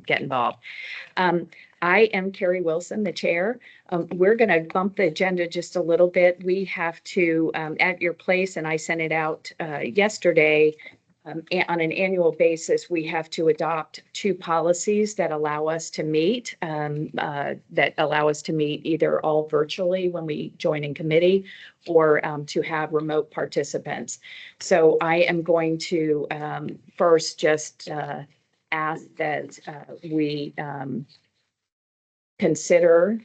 get involved. I am Carrie Wilson, the chair. We're going to bump the agenda just a little bit. We have to, at your place, and I sent it out yesterday, on an annual basis, we have to adopt 2 policies that allow us to meet, either all virtually when we join in committee or to have remote participants. So I am going to first just ask that we consider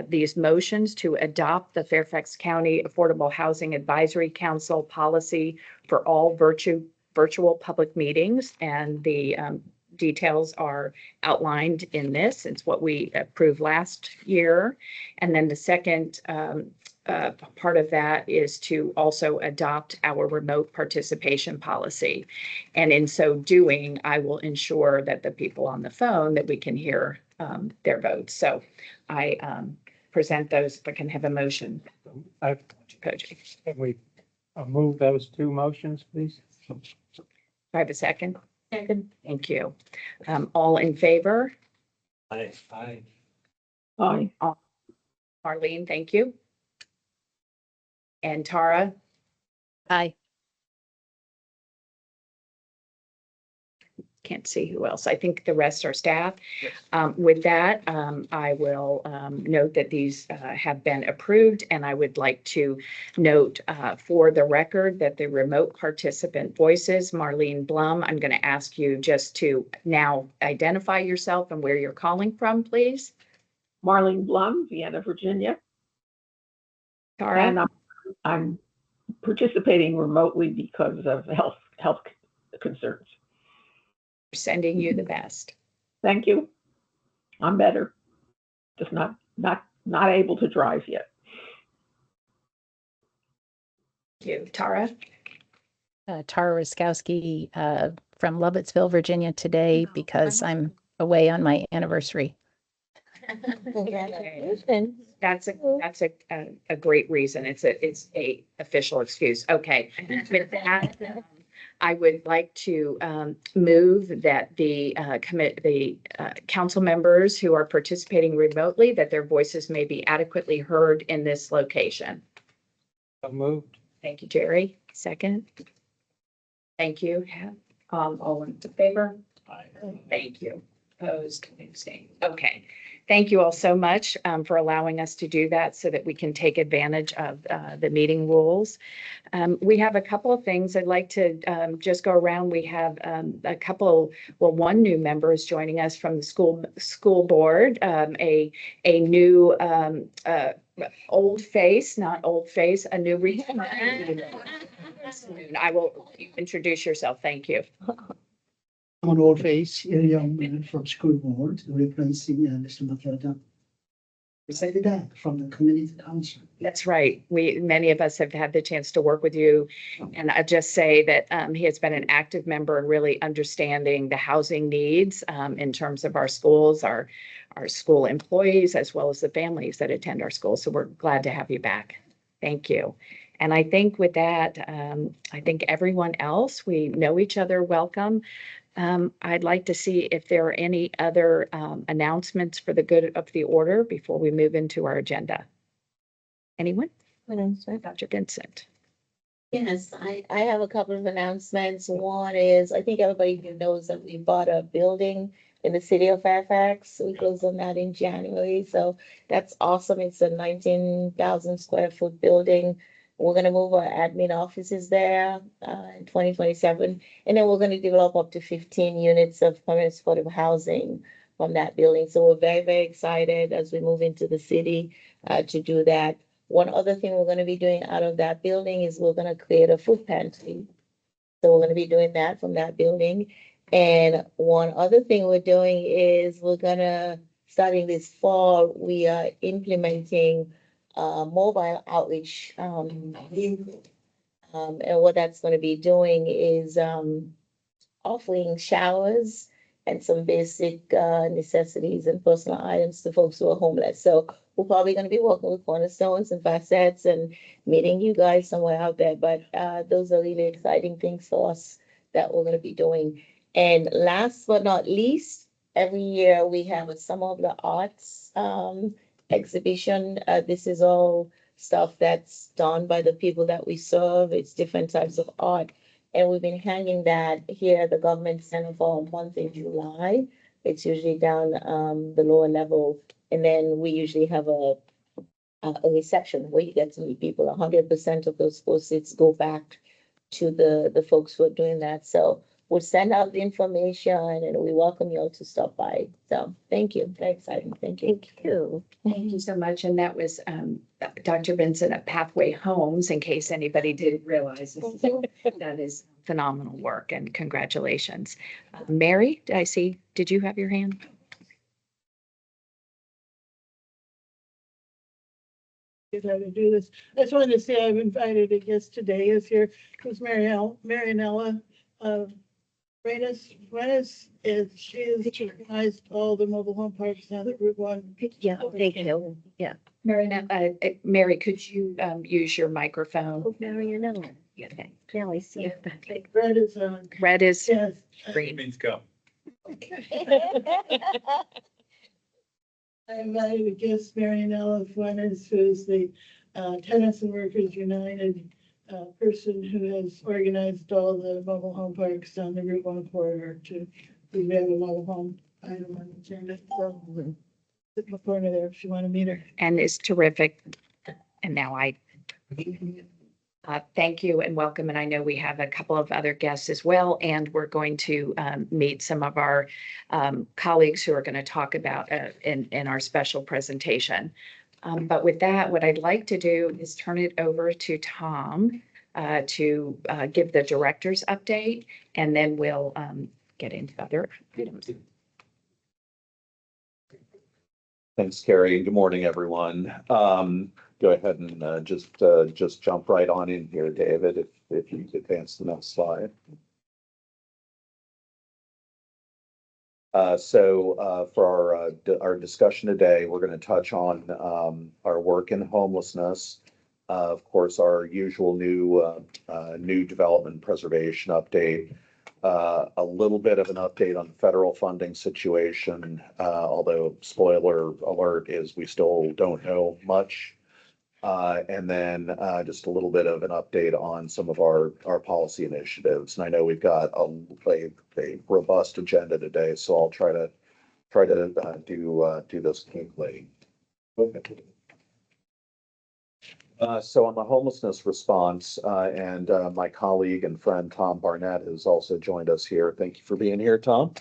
these motions to adopt the Fairfax County Affordable Housing Advisory Council policy for all virtual public meetings, and the details are outlined in this. It's what we approved last year. And then the second part of that is to also adopt our remote participation policy. And in so doing, I will ensure that the people on the phone, that we can hear their votes. So I present those, if I can have a motion. Can we move those 2 motions, please? Do I have a second? Second. Thank you. All in favor? Aye. Aye. Marlene, thank you. And Tara? Aye. Can't see who else. I think the rest are staff. With that, I will note that these have been approved, and I would like to note for the record that the remote participant voices, Marlene Blum, I'm going to ask you just to now identify yourself and where you're calling from, please. Marlene Blum, Vienna, Virginia. Tara? And I'm participating remotely because of health concerns. Sending you the best. Thank you. I'm better. Just not able to drive yet. Thank you. Tara? Tara Ruskowski from Lovettsville, Virginia today because I'm away on my anniversary. That's a great reason. It's a official excuse. Okay. With that, I would like to move that the council members who are participating remotely, that their voices may be adequately heard in this location. So moved. Thank you, Jerry. Second. Thank you. All in favor? Aye. Thank you. Opposed? Abstained. Okay. Thank you all so much for allowing us to do that so that we can take advantage of the meeting rules. We have a couple of things I'd like to just go around. We have one new member is joining us from the school board, a new old face, not old face, a new I will introduce yourself. Thank you. I'm an old face, a young man from school board, replacing Mr. McLeod. From the community council. That's right. Many of us have had the chance to work with you. And I just say that he has been an active member and really understanding the housing needs in terms of our schools, our school employees, as well as the families that attend our schools. So we're glad to have you back. Thank you. And I think with that, I think everyone else, we know each other. Welcome. I'd like to see if there are any other announcements for the good of the order before we move into our agenda. Anyone? Dr. Vincent. Yes, I have a couple of announcements. One is, I think everybody knows that we bought a building in the city of Fairfax. We closed on that in January. So that's awesome. It's a 19,000 square foot building. We're going to move our admin offices there in 2027. And then we're going to develop up to 15 units of permanent supportive housing from that building. So we're very, very excited as we move into the city to do that. One other thing we're going to be doing out of that building is we're going to create a food pantry. So we're going to be doing that from that building. And one other thing we're doing is we're going to, starting this fall, we are implementing mobile outreach vehicle. And what that's going to be doing is offering showers and some basic necessities and personal items to folks who are homeless. So we're probably going to be working with Cornerstones and Facets and meeting you guys somewhere out there. But those are really exciting things for us that we're going to be doing. And last but not least, every year we have a Summer of the Arts exhibition. This is all stuff that's done by the people that we serve. It's different types of art. And we've been hanging that here at the Government Center for a month in July. It's usually down the lower level. And then we usually have a reception where you get to meet people. 100% of those proceeds go back to the folks who are doing that. So we'll send out the information and we welcome you all to stop by. So thank you. Very exciting. Thank you. Thank you. Thank you so much. And that was Dr. Vincent at Pathway Homes, in case anybody didn't realize. That is phenomenal work and congratulations. Mary, did you have your hand? How to do this. I just wanted to say I've invited a guest today is here, who's Marianella Reyes she has organized all the mobile home parks now that Route 1. Yeah, thank you. Yeah. Mary, could you use your microphone? Marianella. Okay. Now I see. Red is on. Red is Yes. green. Means go. I invited a guest, Marianella Fuentes, who is the Tenants and Workers United person who has organized all the mobile home parks down the Route 1 corridor we have a mobile home item on the agenda. So sit in the corner there if you want to meet her. And is terrific. And now thank you and welcome. And I know we have a couple of other guests as well. And we're going to meet some of our colleagues who are going to talk about in our special presentation. But with that, what I'd like to do is turn it over to Tom to give the director's update, and then we'll get into other items. Thanks, Carrie. Good morning, everyone. Go ahead and just jump right on in here, David, if you could advance the next slide. For our discussion today, we're going to touch on our work in homelessness. Of course, our usual new development preservation update. A little bit of an update on the federal funding situation, although spoiler alert is we still don't know much. And then just a little bit of an update on some of our policy initiatives. And I know we've got a robust agenda today, so I'll try to do this quickly. So on the homelessness response, and my colleague and friend Tom Barnett has also joined us here. Thank you for being here, Tom.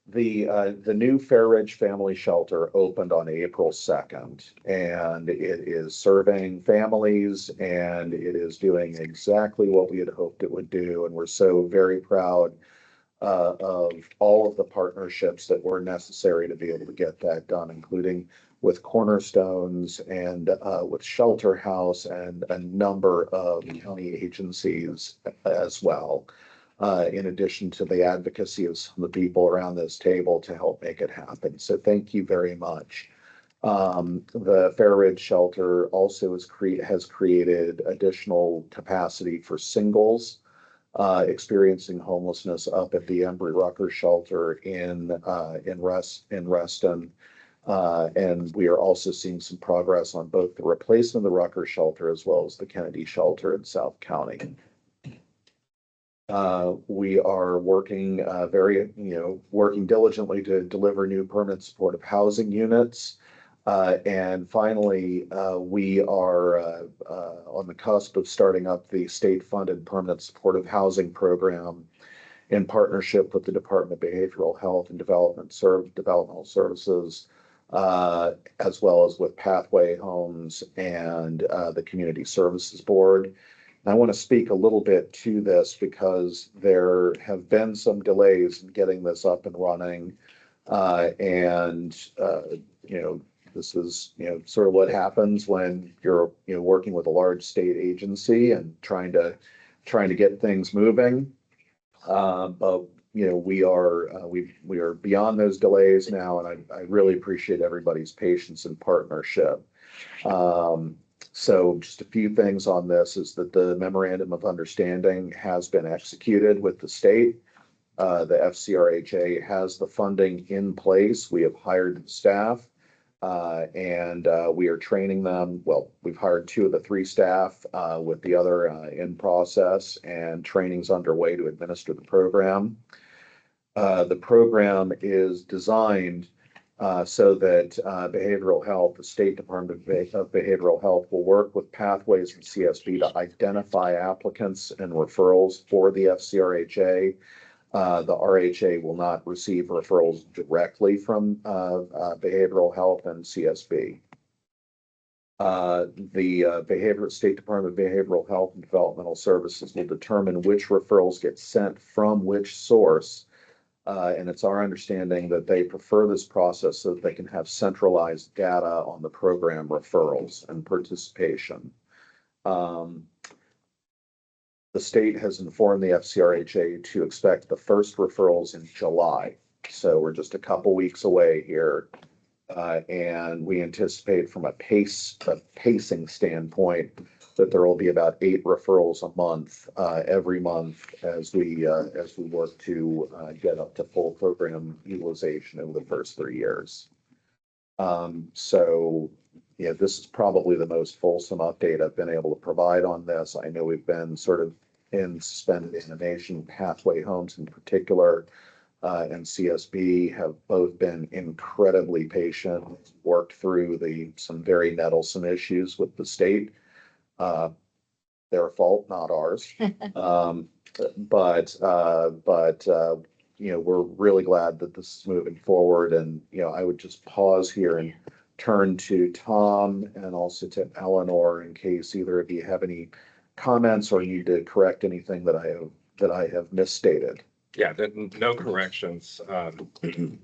The new Fair Ridge Family Shelter opened on April 2nd, and it is serving families, and it is doing exactly what we had hoped it would do. And we're so very proud of all of the partnerships that were necessary to be able to get that done, including with Cornerstones and with Shelter House and a number of county agencies as well. In addition to the advocacy of some of the people around this table to help make it happen. So thank you very much. The Fair Ridge Shelter also has created additional capacity for singles experiencing homelessness up at the Embry-Rucker Shelter in Reston. And we are also seeing some progress on both the replacement of the Rucker Shelter as well as the Kennedy Shelter in South County. We are working working diligently to deliver new permanent supportive housing units. And finally, we are on the cusp of starting up the state-funded permanent supportive housing program in partnership with the Department of Behavioral Health and Developmental Services, as well as with Pathway Homes and the Community Services Board. And I want to speak a little bit to this because there have been some delays in getting this up and running. This is, sort of what happens when you're, working with a large state agency and trying to get things moving. But we are beyond those delays now, and I really appreciate everybody's patience and partnership. So just a few things on this is that the memorandum of understanding has been executed with the state. The FCRHA has the funding in place. We have hired staff. And we are training them. Well, we've hired 2 of the 3 staff with the other in process, and training's underway to administer the program. The program is designed so that behavioral health, the State Department of Behavioral Health, will work with Pathways and CSB to identify applicants and referrals for the FCRHA. The RHA will not receive referrals directly from behavioral health and CSB. The State Department of Behavioral Health and Developmental Services will determine which referrals get sent from which source. And it's our understanding that they prefer this process so that they can have centralized data on the program referrals and participation. The state has informed the FCRHA to expect the first referrals in July. So we're just a couple weeks away here. And we anticipate from a pacing standpoint that there will be about 8 referrals a month, every month as we work to get up to full program utilization over the first 3 years. So yeah, this is probably the most fulsome update I've been able to provide on this. I know we've been sort of in suspended animation. Pathway Homes in particular and CSB have both been incredibly patient, worked through some very nettlesome issues with the state. Their fault, not ours. But we're really glad that this is moving forward. And, I would just pause here and turn to Tom and also to Eleanor in case either of you have any comments or need to correct anything that I have misstated. Yeah, no corrections. And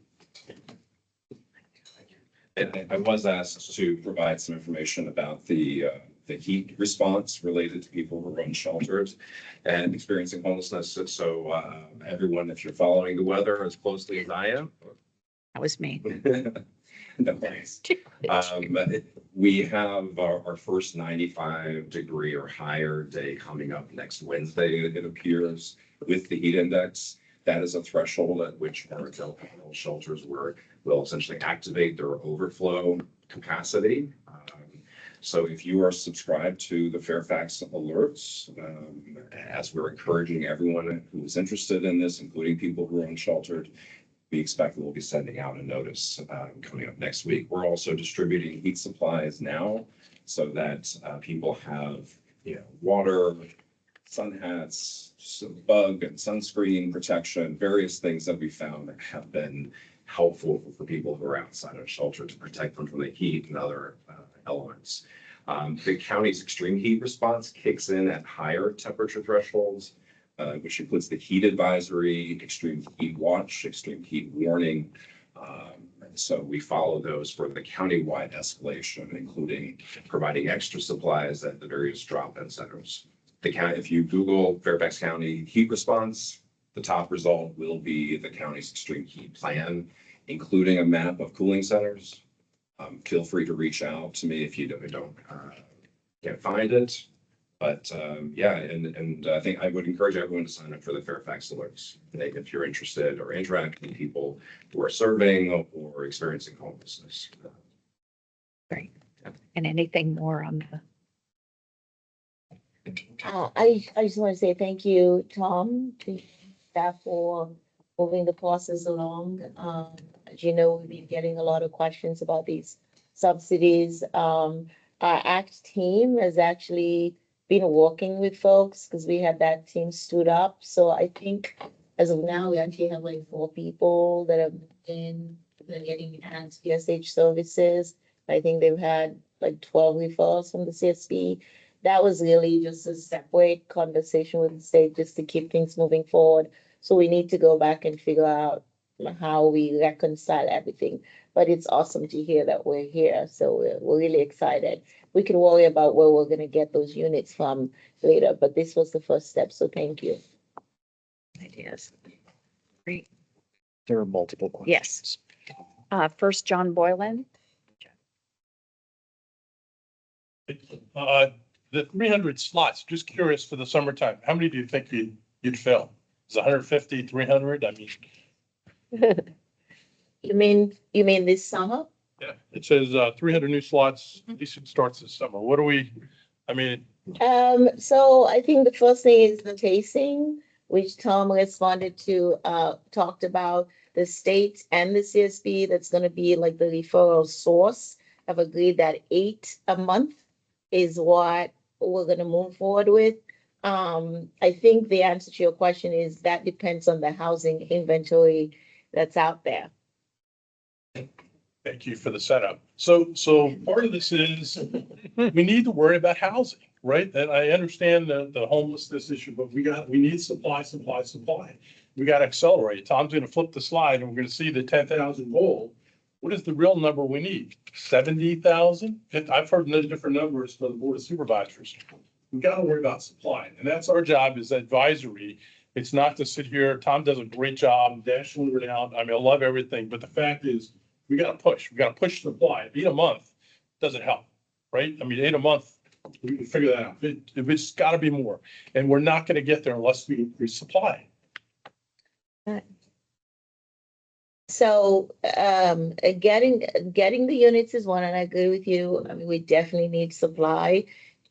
I was asked to provide some information about the heat response related to people who are unsheltered and experiencing homelessness. So everyone, if you're following the weather as closely as I am. That was me. No, thanks. We have our first 95-degree or higher day coming up next Wednesday, it appears, with the heat index. That is a threshold at which hotel shelters will essentially activate their overflow capacity. So if you are subscribed to the Fairfax alerts, as we're encouraging everyone who is interested in this, including people who are unsheltered, we expect we'll be sending out a notice coming up next week. We're also distributing heat supplies now so that people have, water, sun hats, some bug and sunscreen protection, various things that we found that have been helpful for people who are outside of shelter to protect them from the heat and other elements. The county's extreme heat response kicks in at higher temperature thresholds, which includes the heat advisory, extreme heat watch, extreme heat warning. So we follow those for the countywide escalation, including providing extra supplies at the various drop-in centers. The county, if you Google Fairfax County heat response, the top result will be the county's extreme heat plan, including a map of cooling centers. Feel free to reach out to me if you can't find it. But yeah, and I think I would encourage everyone to sign up for the Fairfax alerts if you're interested or interacting with people who are serving or experiencing homelessness. Great. And anything more on the? I just want to say thank you, Tom, to staff for moving the process along. As you know, we've been getting a lot of questions about these subsidies. Our ACT team has actually been working with folks because we had that team stood up. So I think as of now, we actually have like 4 people that have been getting enhanced PSH services. I think they've had like 12 referrals from the CSB. That was really just a separate conversation with the state just to keep things moving forward. So we need to go back and figure out how we reconcile everything. But it's awesome to hear that we're here. So we're really excited. We can worry about where we're going to get those units from later, but this was the first step. So thank you. Ideas. Great. There are multiple questions. Yes. First, John Boylan. The 300 slots, just curious for the summertime, how many do you think you'd fill? It's 150, 300. I mean, You mean this summer? yeah, it says 300 new slots. Leasing starts this summer. What do we, I mean, So I think the first thing is the tasting, which Tom responded to, talked about the state and the CSB, that's gonna be like the referral source, have agreed that 8 a month is what we're gonna move forward with. I think the answer to your question is that depends on the housing inventory that's out there. thank you for the setup. So part of this is we need to worry about housing, right? And I understand the homelessness issue, but we need supply. We got to accelerate. Tom's going to flip the slide and we're going to see the 10,000 goal. What is the real number we need? 70,000? I've heard those different numbers from the Board of Supervisors. We got to worry about supply. And that's our job as advisory. It's not to sit here. Tom does a great job, nationally renowned. I mean, I love everything, but the fact is we got to push. We got to push supply. 8 a month doesn't help, right? I mean, 8 a month, we can figure that out. It's got to be more. And we're not going to get there unless we increase supply. So, getting the units is one, and I agree with you. I mean, we definitely need supply.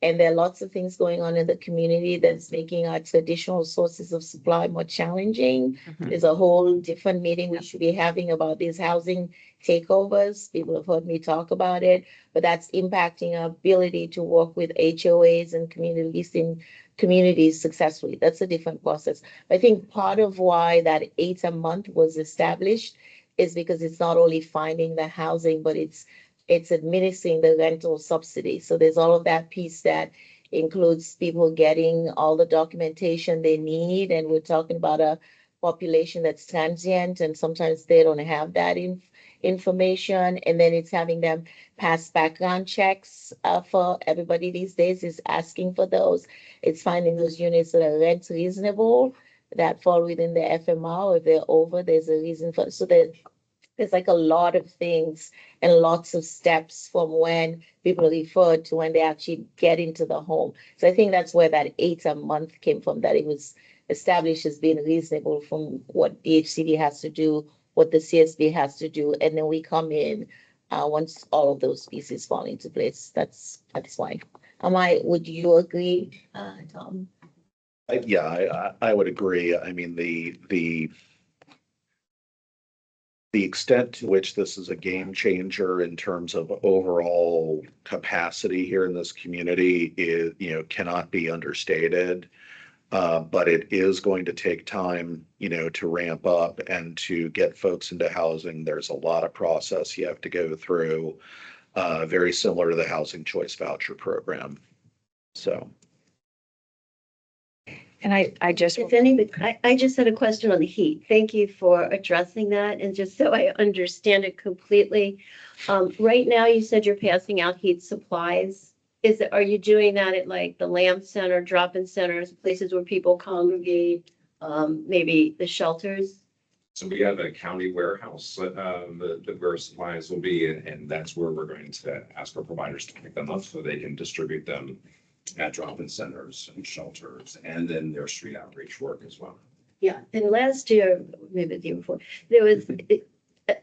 And there are lots of things going on in the community that's making our traditional sources of supply more challenging. There's a whole different meeting we should be having about these housing takeovers. People have heard me talk about it, but that's impacting our ability to work with HOAs and community leasing communities successfully. That's a different process. I think part of why that 8 a month was established is because it's not only finding the housing, but it's administering the rental subsidy. So there's all of that piece that includes people getting all the documentation they need. And we're talking about a population that's transient, and sometimes they don't have that information. And then it's having them pass background checks for everybody these days is asking for those. It's finding those units that are rent reasonable, that fall within the FMR. If they're over, there's a reason for, so that there's like a lot of things and lots of steps from when people are referred to when they actually get into the home. So I think that's where that 8 a month came from, that it was established as being reasonable from what DHCD has to do, what the CSB has to do, and then we come in once all of those pieces fall into place. That's why. Would you agree, Tom? Yeah, I would agree. I mean, the extent to which this is a game changer in terms of overall capacity here in this community is, cannot be understated. But it is going to take time, to ramp up and to get folks into housing. There's a lot of process you have to go through, very similar to the Housing Choice Voucher Program. So. And I just, If anybody, I just had a question on the heat. Thank you for addressing that. And just so I understand it completely, right now you said you're passing out heat supplies. Are you doing that at like the Lamb Center, drop-in centers, places where people congregate, maybe the shelters? So we have a county warehouse that where supplies will be, and that's where we're going to ask our providers to pick them up so they can distribute them at drop-in centers and shelters, and then their street outreach work as well. Yeah, and last year, maybe the year before, there was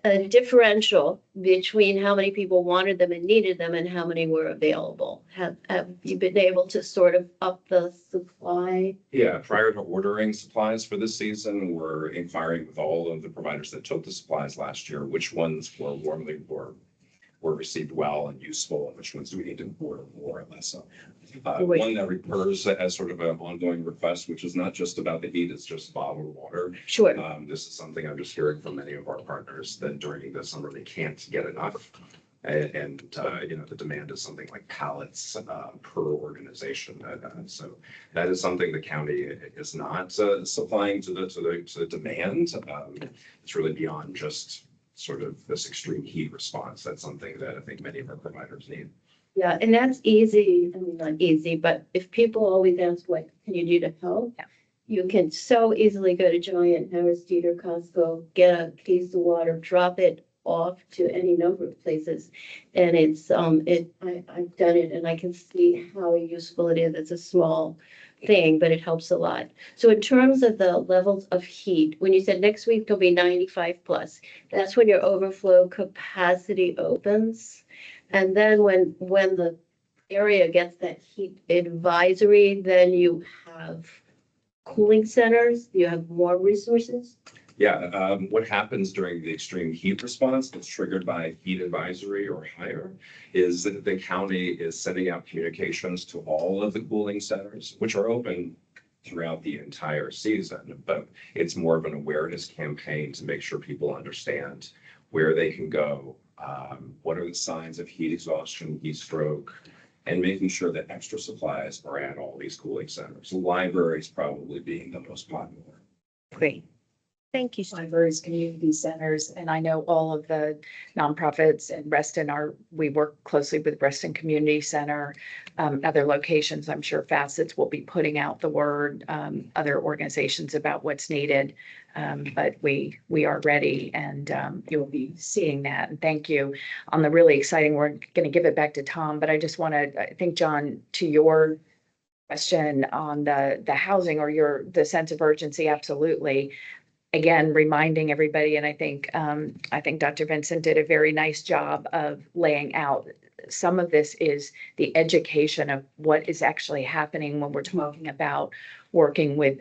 a differential between how many people wanted them and needed them and how many were available. Have you been able to sort of up the supply? Yeah, prior to ordering supplies for this season, we're inquiring with all of the providers that took the supplies last year, which ones were received well and useful, and which ones do we need to order more or less. So one that recurs as sort of an ongoing request, which is not just about the heat, it's just bottled water. Sure. This is something I'm just hearing from many of our partners that during the summer they can't get enough. And the demand is something like pallets per organization. So that is something the county is not supplying to the demand. It's really beyond just sort of this extreme heat response. That's something that I think many of our providers need. Yeah, and that's easy. I mean, not easy, but if people always ask, what can you do to help? Yeah. You can so easily go to Giant, Harris Teeter, Costco, get a case of water, drop it off to any number of places. And it's, I've done it and I can see how useful it is. It's a small thing, but it helps a lot. So in terms of the levels of heat, when you said next week there'll be 95 plus, that's when your overflow capacity opens. And then when the area gets that heat advisory, then you have cooling centers, you have more resources. Yeah, what happens during the extreme heat response that's triggered by heat advisory or higher is that the county is sending out communications to all of the cooling centers, which are open throughout the entire season, but it's more of an awareness campaign to make sure people understand where they can go, what are the signs of heat exhaustion, heat stroke, and making sure that extra supplies are at all these cooling centers. Libraries probably being the most popular. Great. Thank you. Libraries, community centers, and I know all of the nonprofits in Reston we work closely with Reston Community Center, other locations. I'm sure Facets will be putting out the word, other organizations about what's needed. But we are ready, and you'll be seeing that. And thank you on the really exciting. We're going to give it back to Tom, but I just want to, I think, John, to your question on the housing or the sense of urgency, absolutely. Again, reminding everybody, and I think Dr. Vincent did a very nice job of laying out. Some of this is the education of what is actually happening when we're talking about working with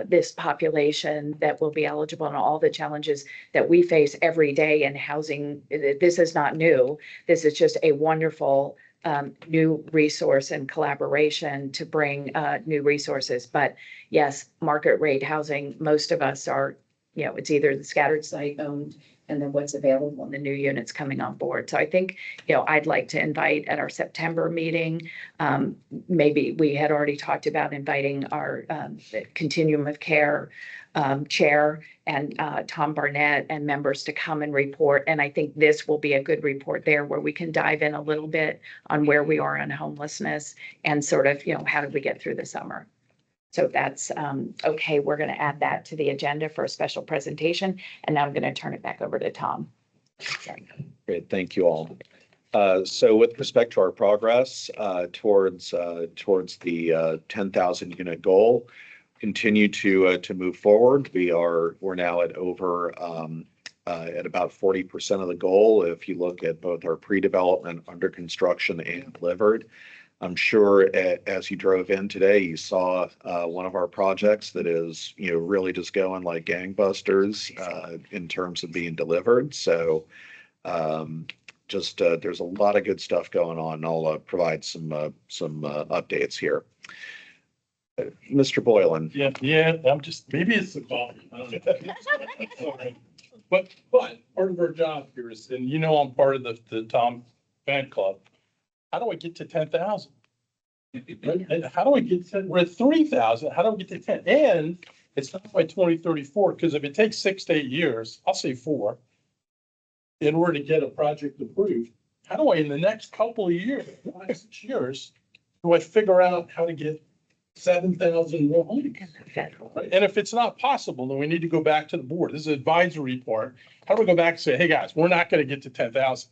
this population that will be eligible and all the challenges that we face every day in housing. This is not new. This is just a wonderful new resource and collaboration to bring new resources. But yes, market rate housing, most of us are, it's either the scattered site owned and then what's available in the new units coming on board. So I think, I'd like to invite at our September meeting, maybe we had already talked about inviting our Continuum of Care chair and Tom Barnett and members to come and report. And I think this will be a good report there where we can dive in a little bit on where we are on homelessness and sort of, how did we get through the summer? So that's okay. We're going to add that to the agenda for a special presentation. And now I'm going to turn it back over to Tom. Sorry. Great, thank you all. So with respect to our progress towards the 10,000 unit goal, continue to move forward. We're now at over at about 40% of the goal. If you look at both our pre-development, under construction, and delivered. I'm sure as you drove in today, you saw one of our projects that is, really just going like gangbusters in terms of being delivered. So there's a lot of good stuff going on, and I'll provide some updates here. Mr. Boylan. Yeah, maybe it's the coffee. Sorry. But part of our job here is, and I'm part of the Tom fan club. How do I get to 10,000? Right? How do I get to, we're at 3,000. How do I get to 10? And it's not by 2034, because if it takes 6 to 8 years, I'll say 4, in order to get a project approved, how do I, in the next couple of years, 5, 6 years, do I figure out how to get 7,000 more homes? Right? And if it's not possible, then we need to go back to the board. This is an advisory part. How do we go back and say, hey guys, we're not going to get to 10,000?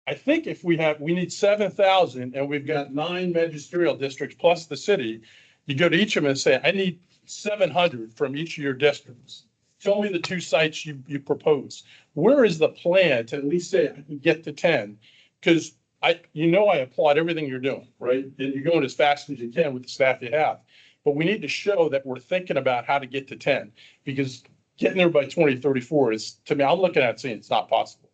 I think if we need 7,000 and we've got 9 magisterial districts plus the city, you go to each of them and say, I need 700 from each of your districts. Tell me the 2 sites you propose. Where is the plan to at least say I can get to 10? Because I applaud everything you're doing, right? And you're going as fast as you can with the staff you have. But we need to show that we're thinking about how to get to 10, because getting there by 2034 is, to me, I'm looking at it saying it's not possible.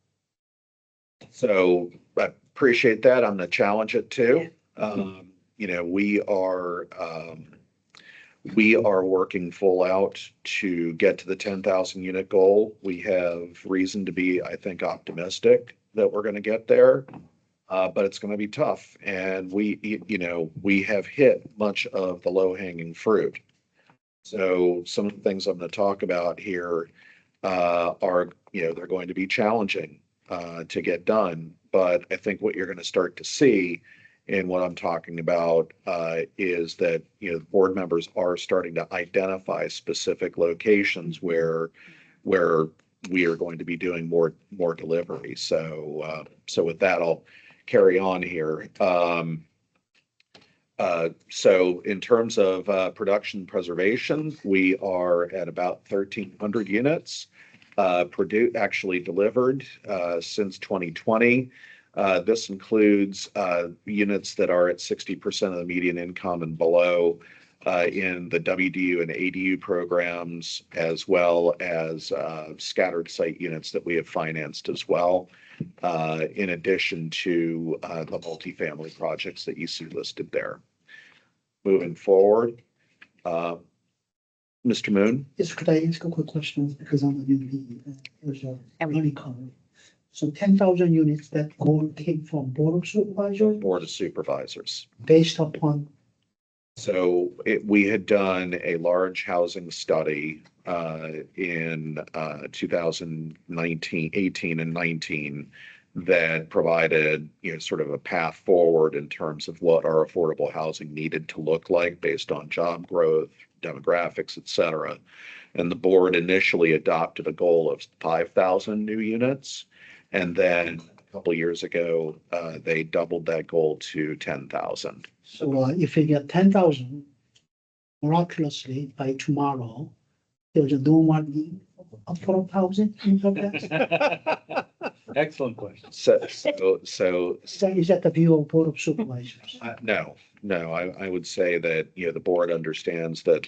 So I appreciate that. I'm going to challenge it too. Yeah. We are working full out to get to the 10,000 unit goal. We have reason to be, I think, optimistic that we're going to get there, but it's going to be tough. And we have hit much of the low hanging fruit. So some of the things I'm going to talk about here are, they're going to be challenging to get done. But I think what you're going to start to see in what I'm talking about is that, the board members are starting to identify specific locations where we are going to be doing more delivery. So with that, I'll carry on here. So in terms of production preservation, we are at about 1,300 units actually delivered since 2020. This includes units that are at 60% of the median income and below in the WDU and ADU programs, as well as scattered site units that we have financed as well, in addition to the multifamily projects that you see listed there. Moving forward, Mr. Moon? Yes, could I ask a quick question? Because I'm new to the And- learning curve. So 10,000 units, that goal came from Board of Supervisors Board of Supervisors. based upon, So we had done a large housing study in 2019, 18 and 19 that provided, sort of a path forward in terms of what our affordable housing needed to look like based on job growth, demographics, et cetera. And the board initially adopted a goal of 5,000 new units. And then a couple of years ago, they doubled that goal to 10,000. so if we get 10,000 miraculously by tomorrow, there's a no more need of affordable housing in Fairfax? Excellent question. So Is that the view of Board of Supervisors? no, I would say that, the board understands that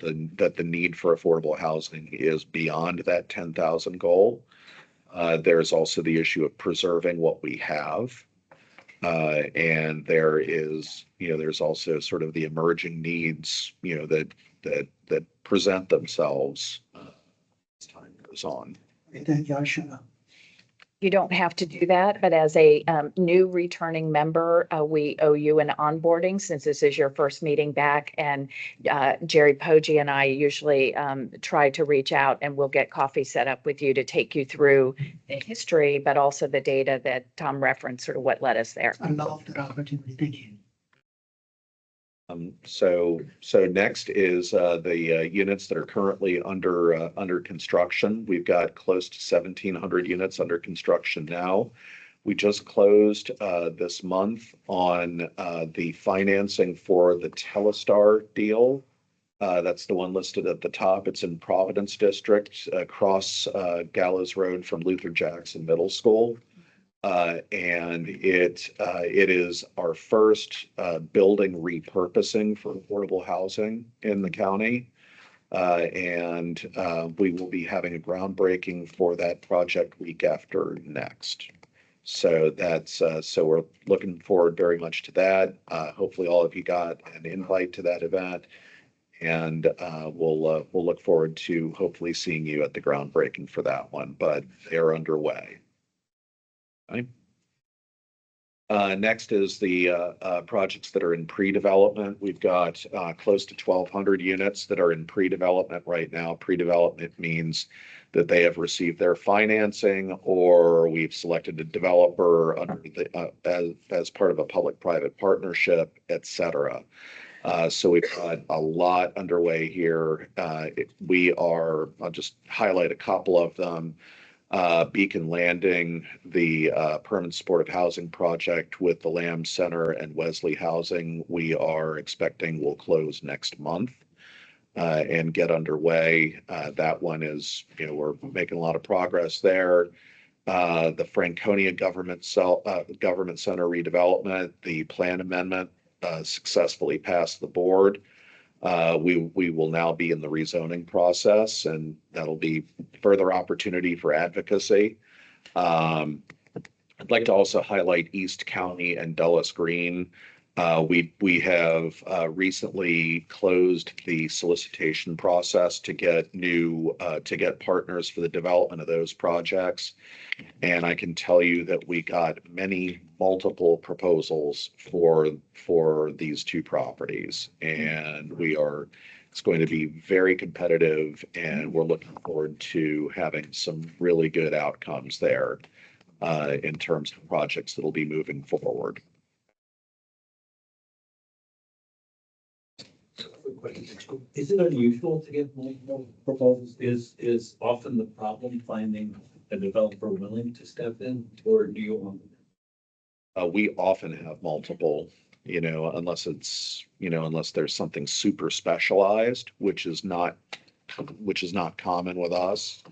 the need for affordable housing is beyond that 10,000 goal. There's also the issue of preserving what we have. And there's also sort of the emerging needs, that present themselves as time goes on. Thank you, Ashana. You don't have to do that, but as a new returning member, we owe you an onboarding since this is your first meeting back. And Jerry Poggi and I usually try to reach out, and we'll get coffee set up with you to take you through the history, but also the data that Tom referenced, sort of what led us there. I love that opportunity. Thank you. So next is the units that are currently under construction. We've got close to 1,700 units under construction now. We just closed this month on the financing for the Telestar deal. That's the one listed at the top. It's in Providence District, across Gallows Road from Luther Jackson Middle School. And it is our first building repurposing for affordable housing in the county. And we will be having a groundbreaking for that project week after next. So so we're looking forward very much to that. Hopefully all of you got an invite to that event. And we'll look forward to hopefully seeing you at the groundbreaking for that one, but they're underway. Okay. Next is the projects that are in pre-development. We've got close to 1,200 units that are in pre-development right now. Pre-development means that they have received their financing, or we've selected a developer under as part of a public-private partnership, et cetera. So we've got a lot underway here. I'll just highlight a couple of them. Beacon Landing, the permanent supportive housing project with the Lamb Center and Wesley Housing, we are expecting will close next month and get underway. That one is, we're making a lot of progress there. The Franconia Government Center redevelopment, the plan amendment successfully passed the board. We will now be in the rezoning process, and that'll be further opportunity for advocacy. I'd like to also highlight East County and Dulles Green. We have recently closed the solicitation process to get partners for the development of those projects. And I can tell you that we got multiple proposals for these two properties, and it's going to be very competitive, and we're looking forward to having some really good outcomes there in terms of projects that'll be moving forward. Is it unusual to get multiple proposals? Is often the problem finding a developer willing to step in, or do you want? We often have multiple unless it's, unless there's something super specialized, which is not common with us.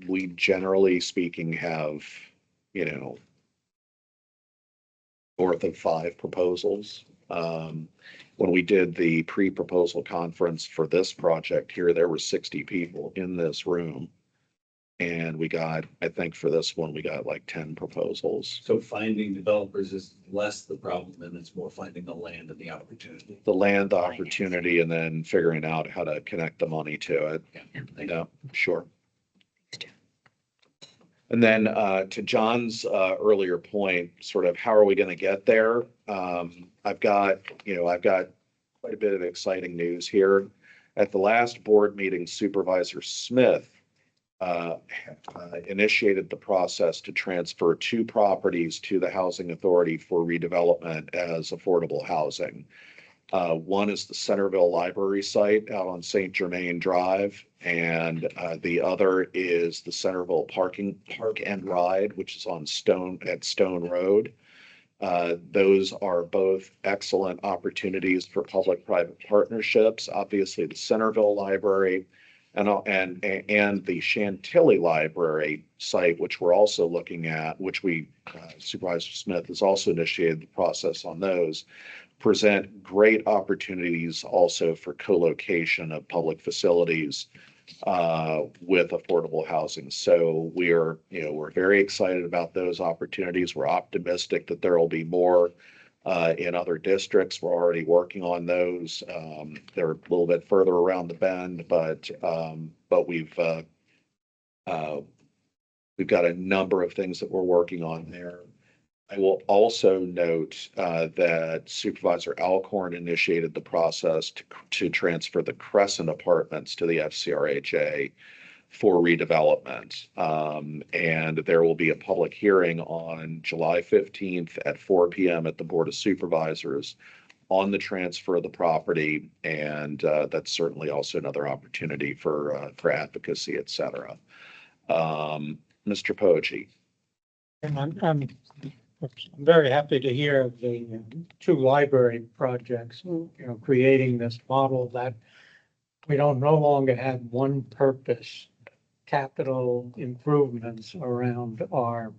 We generally speaking have, north of 5 proposals. When we did the pre-proposal conference for this project here, there were 60 people in this room. And we got, I think for this one, we got like 10 proposals. So finding developers is less the problem and it's more finding the land and the opportunity. The land, the opportunity, and then figuring out how to connect the money to it. Yeah, sure. And then to John's earlier point, sort of how are we going to get there? I've got quite a bit of exciting news here. At the last board meeting, Supervisor Smith initiated the process to transfer 2 properties to the Housing Authority for redevelopment as affordable housing. One is the Centerville Library site out on St. Germain Drive, and the other is the Centerville Park and Ride, which is on Stone Road. Those are both excellent opportunities for public-private partnerships. Obviously, the Centerville Library and the Chantilly Library site, which we're also looking at, which Supervisor Smith has also initiated the process on those, present great opportunities also for co-location of public facilities with affordable housing. So we're very excited about those opportunities. We're optimistic that there will be more in other districts. We're already working on those. They're a little bit further around the bend, but we've got a number of things that we're working on there. I will also note that Supervisor Alcorn initiated the process to transfer the Crescent Apartments to the FCRHA for redevelopment. And there will be a public hearing on July 15th at 4 p.m. at the Board of Supervisors on the transfer of the property. And that's certainly also another opportunity for advocacy, et cetera. Mr. Poggi. And I'm very happy to hear of the 2 library projects, creating this model that we don't no longer have one purpose, capital improvements around our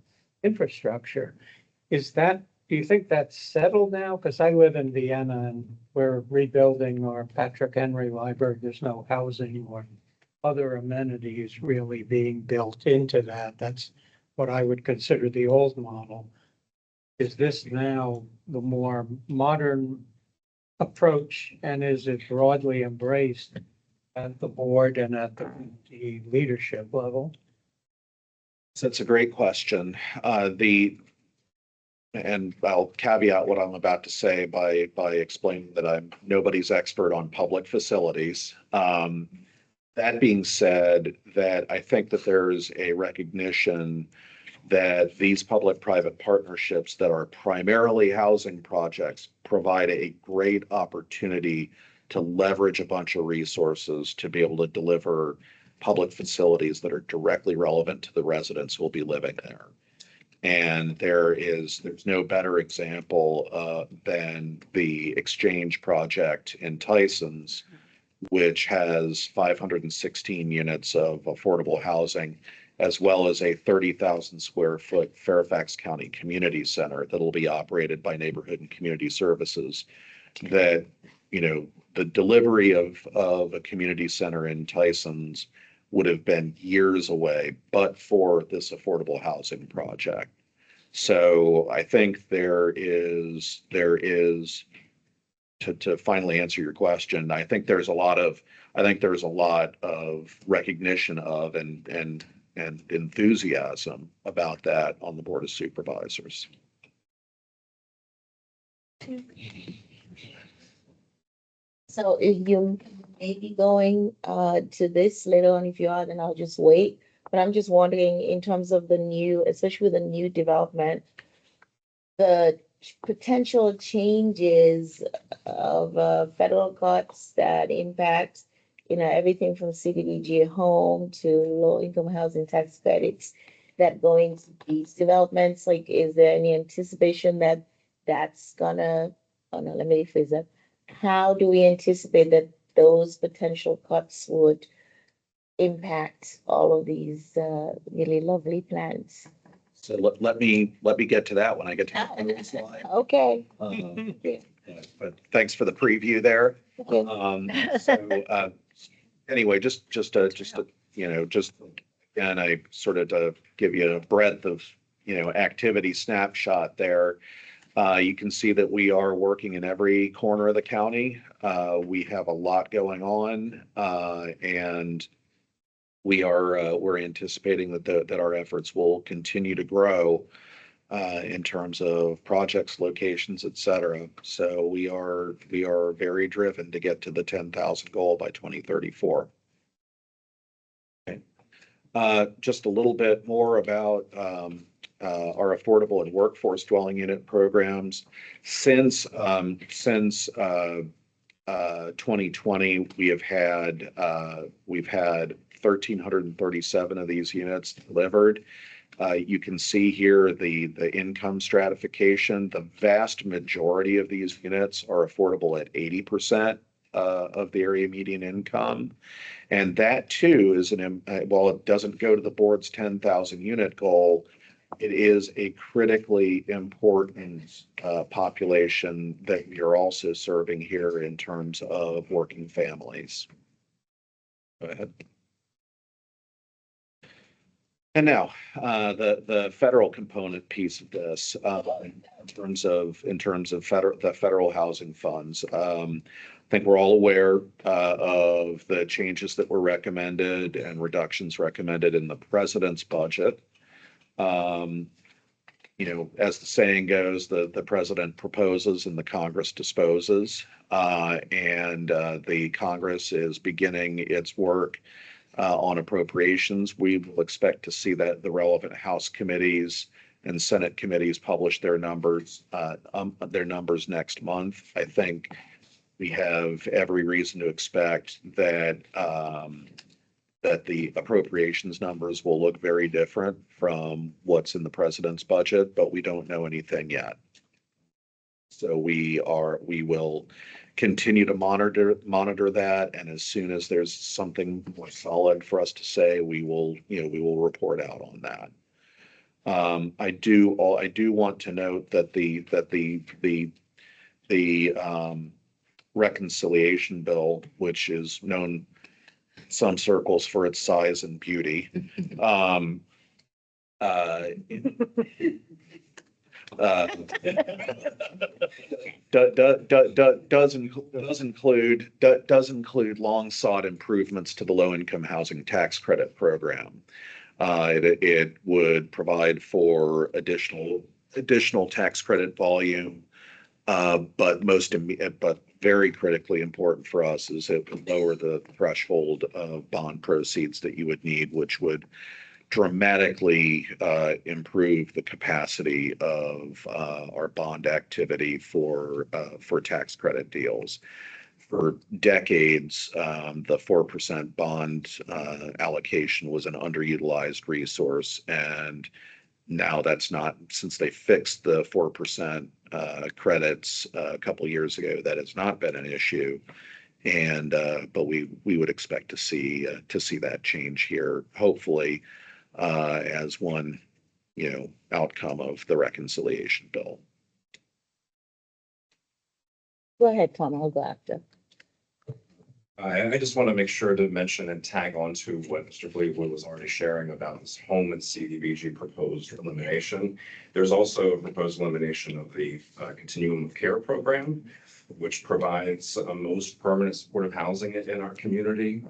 infrastructure. Do you think that's settled now? Because I live in Vienna and we're rebuilding our Patrick Henry Library. There's no housing or other amenities really being built into that. That's what I would consider the old model. Is this now the more modern approach, and is it broadly embraced at the board and at the leadership level? So that's a great question. And I'll caveat what I'm about to say by explaining that I'm nobody's expert on public facilities. That being said, that I think that there's a recognition that these public-private partnerships that are primarily housing projects provide a great opportunity to leverage a bunch of resources to be able to deliver public facilities that are directly relevant to the residents who will be living there. And there's no better example than the Exchange project in Tysons, which has 516 units of affordable housing, as well as a 30,000 square foot Fairfax County Community Center that'll be operated by Neighborhood and Community Services. That, the delivery of a community center in Tysons would have been years away, but for this affordable housing project. So I think there is to finally answer your question, I think there's a lot of recognition of and enthusiasm about that on the Board of Supervisors. So if you may be going to this later on, if you are, then I'll just wait. But I'm just wondering, in terms of especially with the new development, the potential changes of federal cuts that impact, everything from CDBG home to low-income housing tax credits that go into these developments. Like, is there any anticipation that that's gonna, oh no, let me phrase that. How do we anticipate that those potential cuts would impact all of these really lovely plans? So let me get to that when I get to the slide. Okay, But thanks for the preview there. okay. Anyway, and I sort of to give you a breadth of, activity snapshot there. You can see that we are working in every corner of the county. We have a lot going on, and we're anticipating that our efforts will continue to grow in terms of projects, locations, et cetera. So we are very driven to get to the 10,000 goal by 2034. Okay. Just a little bit more about our affordable and workforce dwelling unit programs. Since 2020, we've had 1,337 of these units delivered. You can see here the income stratification. The vast majority of these units are affordable at 80% of the area median income. And that too is while it doesn't go to the board's 10,000 unit goal, it is a critically important population that we are also serving here in terms of working families. Go ahead. And now the federal component piece of this, in terms of the federal housing funds. I think we're all aware of the changes that were recommended and reductions recommended in the president's budget. As the saying goes, the president proposes and the Congress disposes, and the Congress is beginning its work on appropriations. We will expect to see that the relevant House committees and Senate committees publish their numbers next month. I think we have every reason to expect that that the appropriations numbers will look very different from what's in the president's budget, but we don't know anything yet. So we will continue to monitor that, and as soon as there's something more solid for us to say, we will report out on that. I do want to note that the reconciliation bill, which is known in some circles for its size and beauty, does include long sought improvements to the low income housing tax credit program. It would provide for additional tax credit volume, but very critically important for us is it would lower the threshold of bond proceeds that you would need, which would dramatically improve the capacity of our bond activity for tax credit deals. For decades, the 4% bond allocation was an underutilized resource, and now that's not, since they fixed the 4% credits a couple of years ago, that has not been an issue. And but we would expect to see that change here, hopefully, as one outcome of the reconciliation bill. Go ahead, Tom, I'll go after. I just want to make sure to mention and tag on to what Mr. Fleetwood was already sharing about this home and CDBG proposed elimination. There's also a proposed elimination of the continuum of care program, which provides most permanent supportive housing in our community.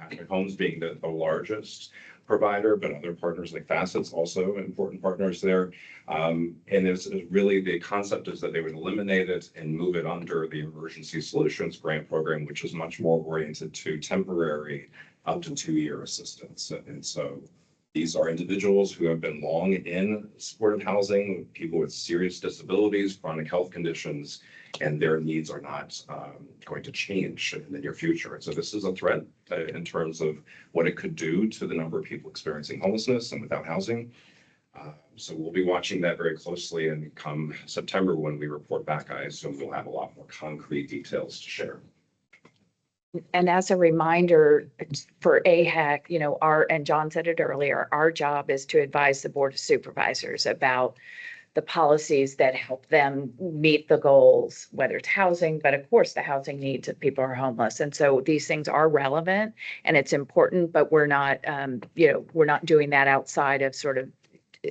AHAC Homes being the largest provider, but other partners like Facets also important partners there. And it's really the concept is that they would eliminate it and move it under the Emergency Solutions Grant Program, which is much more oriented to temporary up to 2-year assistance. And so these are individuals who have been long in supportive housing, people with serious disabilities, chronic health conditions, and their needs are not going to change in the near future. And so this is a threat in terms of what it could do to the number of people experiencing homelessness and without housing. So we'll be watching that very closely, and come September when we report back, I assume we'll have a lot more concrete details to share. And as a reminder for AHAC, and John said it earlier, our job is to advise the Board of Supervisors about the policies that help them meet the goals, whether it's housing, but of course the housing needs if people are homeless. And so these things are relevant and it's important, but we're not doing that outside of sort of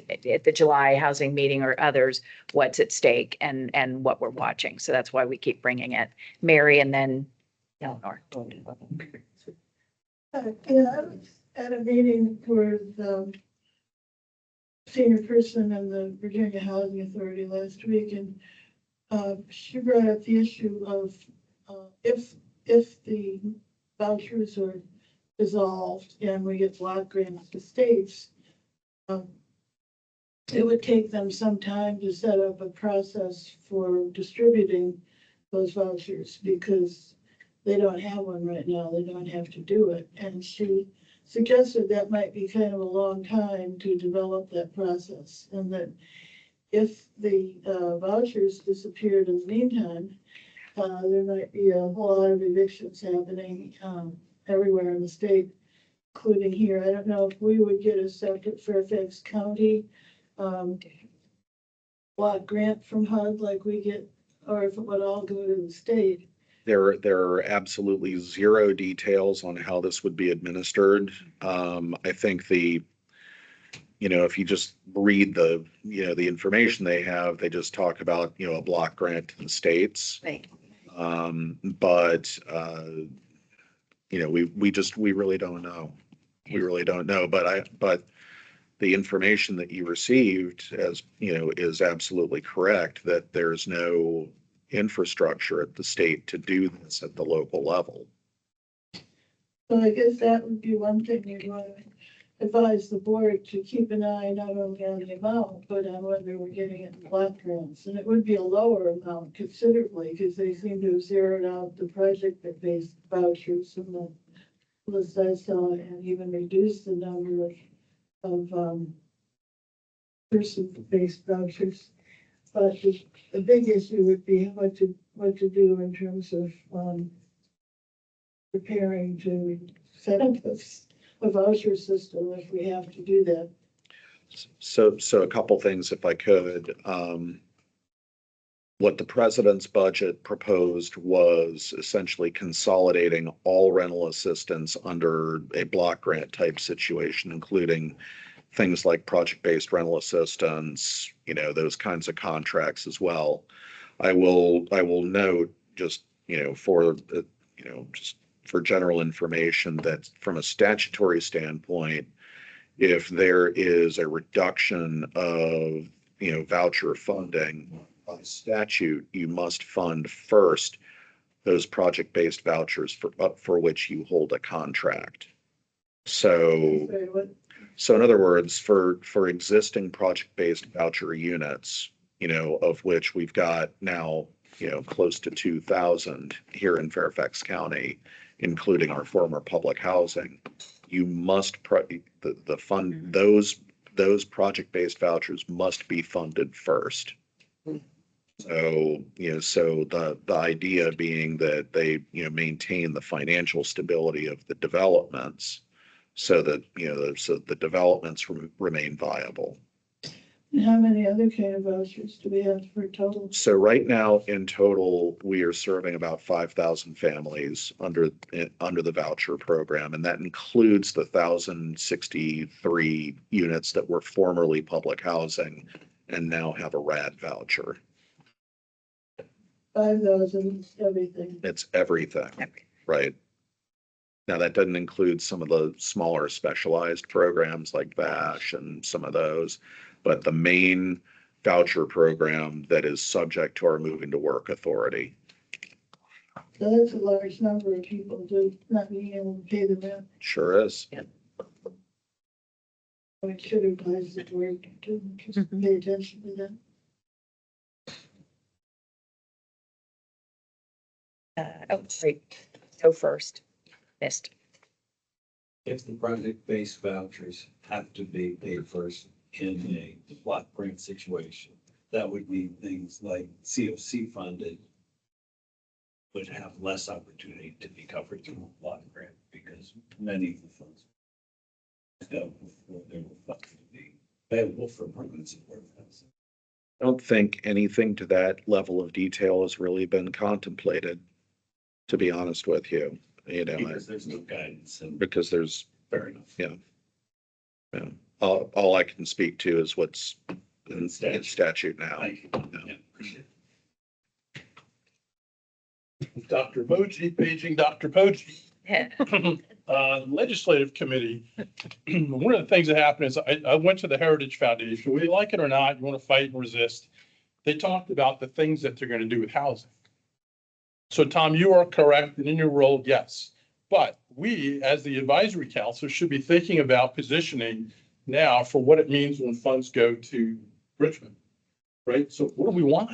at the July housing meeting or others, what's at stake and what we're watching. So that's why we keep bringing it. Mary and then Eleanor. I was at a meeting where the senior person in the Virginia Housing Authority last week, and she brought up the issue of if the vouchers are dissolved and we get block grants to states, it would take them some time to set up a process for distributing those vouchers because they don't have one right now. They don't have to do it. And she suggested that might be kind of a long time to develop that process, and that if the vouchers disappeared in the meantime, there might be a whole lot of evictions happening everywhere in the state, including here. I don't know if we would get a separate Fairfax County block grant from HUD like we get, or if it would all go to the state. There are absolutely zero details on how this would be administered. I think if you just read the information they have, they just talk about, a block grant to the states. Right. But we really don't know. We really don't know, but the information that you received is absolutely correct, that there's no infrastructure at the state to do this at the local level. So I guess that would be one thing you'd want to advise the board to keep an eye not only on the amount, but on whether we're getting it in block grants. And it would be a lower amount considerably because they seem to have zeroed out the project-based vouchers from the list I saw and even reduced the number of person-based vouchers. But the big issue would be what to do in terms of preparing to set up a voucher system if we have to do that. So a couple things, if I could. What the president's budget proposed was essentially consolidating all rental assistance under a block grant type situation, including things like project-based rental assistance, those kinds of contracts as well. I will note just for general information that from a statutory standpoint, if there is a reduction of voucher funding by statute, you must fund first those project-based vouchers for which you hold a contract. So in other words, for existing project-based voucher units, of which we've got now, close to 2,000 here in Fairfax County, including our former public housing, you must fund those project-based vouchers must be funded first. So, the idea being that they, maintain the financial stability of the developments so that, so the developments remain viable. And how many other kind of vouchers do we have for total? So right now in total, we are serving about 5,000 families under the voucher program. And that includes the 1,063 units that were formerly public housing and now have a RAD voucher. 5,000 is everything. It's everything, right? Now, that doesn't include some of the smaller specialized programs like VASH and some of those, but the main voucher program that is subject to our moving to work authority. So that's a large number of people not being able to pay the rent. Sure is. Yep. We should advise the board to just pay attention to that. Great. Go first. Missed. If the project-based vouchers have to be paid first, in a block grant situation, that would mean things like COC funded would have less opportunity to be covered through a block grant because many of the funds go before they were thought to be available for permanent support housing. I don't think anything to that level of detail has really been contemplated, to be honest with you, Because there's no guidance and because there's, fair enough. yeah. All I can speak to is what's in statute now. Thank you. Yeah, appreciate it. Dr. Boji, paging Dr. Boji. Legislative committee, one of the things that happened is I went to the Heritage Foundation. Whether you like it or not, you want to fight and resist. They talked about the things that they're going to do with housing. So Tom, you are correct, and in your role, yes. But we, as the advisory council, should be thinking about positioning now for what it means when funds go to Richmond, right? So what do we want,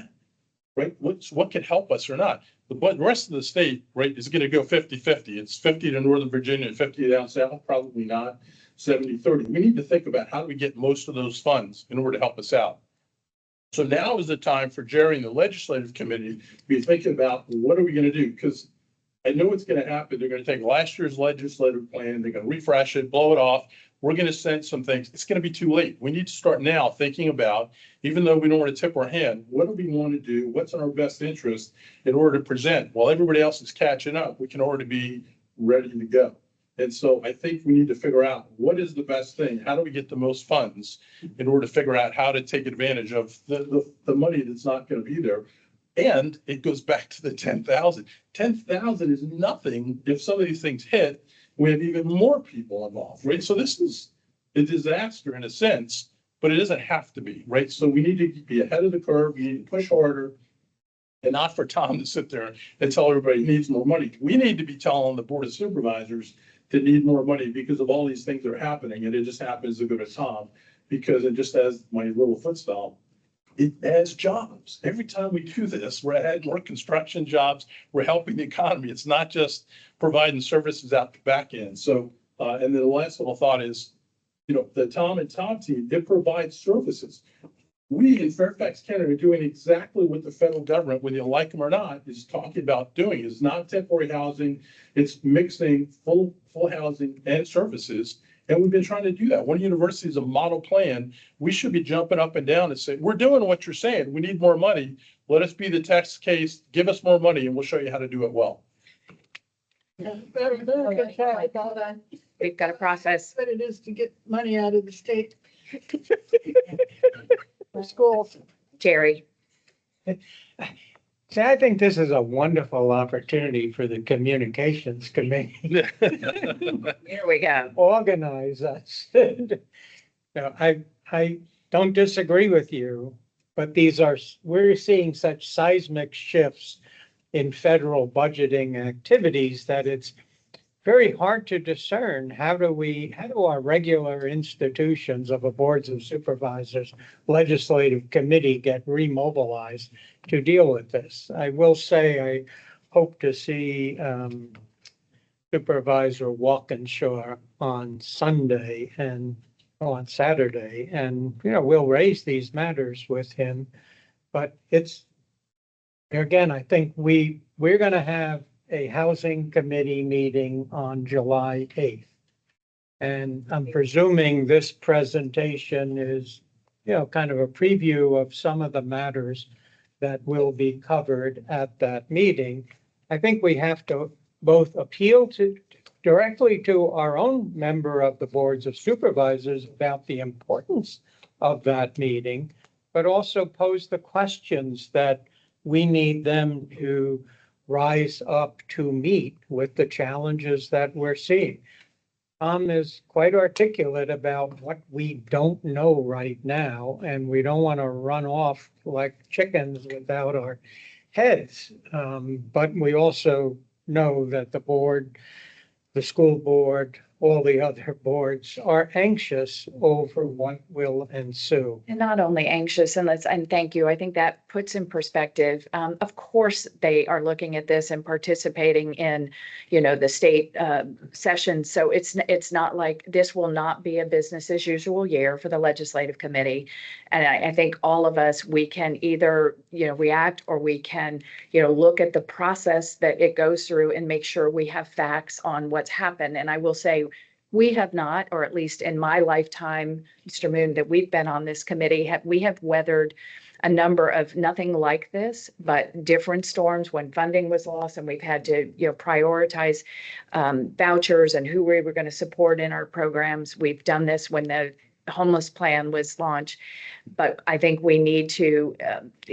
right? What could help us or not? The rest of the state, right, is going to go 50-50. It's 50 to Northern Virginia and 50 down south, probably not 70-30. We need to think about how do we get most of those funds in order to help us out. So now is the time for Jerry and the legislative committee to be thinking about what are we going to do? Because I know what's going to happen. They're going to take last year's legislative plan, they're going to refresh it, blow it off. We're going to send some things. It's going to be too late. We need to start now thinking about, even though we don't want to tip our hand, what do we want to do? What's in our best interest in order to present? While everybody else is catching up, we can already be ready to go. And so I think we need to figure out what is the best thing? How do we get the most funds in order to figure out how to take advantage of the money that's not going to be there? And it goes back to the 10,000. 10,000 is nothing if some of these things hit. We have even more people involved, right? So this is a disaster in a sense, but it doesn't have to be, right? So we need to be ahead of the curve. We need to push harder and not for Tom to sit there and tell everybody he needs more money. We need to be telling the Board of Supervisors to need more money because of all these things that are happening. And it just happens to go to Tom because it just has my little footstall. It adds jobs. Every time we do this, we're adding more construction jobs. We're helping the economy. It's not just providing services out the back end. So, and then the last little thought is, the Tom and Tom team, it provides services. We in Fairfax County are doing exactly what the federal government, whether you like them or not, is talking about doing. It's not temporary housing. It's mixing full housing and services. And we've been trying to do that. One university is a model plan. We should be jumping up and down and say, we're doing what you're saying. We need more money. Let us be the test case. Give us more money and we'll show you how to do it well. We've got a process. But it is to get money out of the state for schools. Jerry, See, I think this is a wonderful opportunity for the communications committee. here we go. Organize us. I don't disagree with you, but we're seeing such seismic shifts in federal budgeting activities that it's very hard to discern how do our regular institutions of a boards of supervisors, legislative committee get remobilized to deal with this. I will say I hope to see Supervisor Walkinshaw on Sunday and on Saturday, and we'll raise these matters with him. But it's again, I think we're going to have a housing committee meeting on July 8th. And I'm presuming this presentation is, kind of a preview of some of the matters that will be covered at that meeting. I think we have to both appeal directly to our own member of the boards of supervisors about the importance of that meeting, but also pose the questions that we need them to rise up to meet with the challenges that we're seeing. Tom is quite articulate about what we don't know right now, and we don't want to run off like chickens without our heads. But we also know that the board, the school board, all the other boards are anxious over what will ensue. And not only anxious, and thank you. I think that puts in perspective. Of course, they are looking at this and participating in, the state session. So it's not like this will not be a business as usual year for the legislative committee. And I think all of us, we can either, react, or we can, look at the process that it goes through and make sure we have facts on what's happened. And I will say, we have not, or at least in my lifetime, Mr. Moon, that we've been on this committee, we have weathered a number of nothing like this, but different storms when funding was lost, and we've had to, prioritize vouchers and who we were going to support in our programs. We've done this when the homeless plan was launched, but I think we need to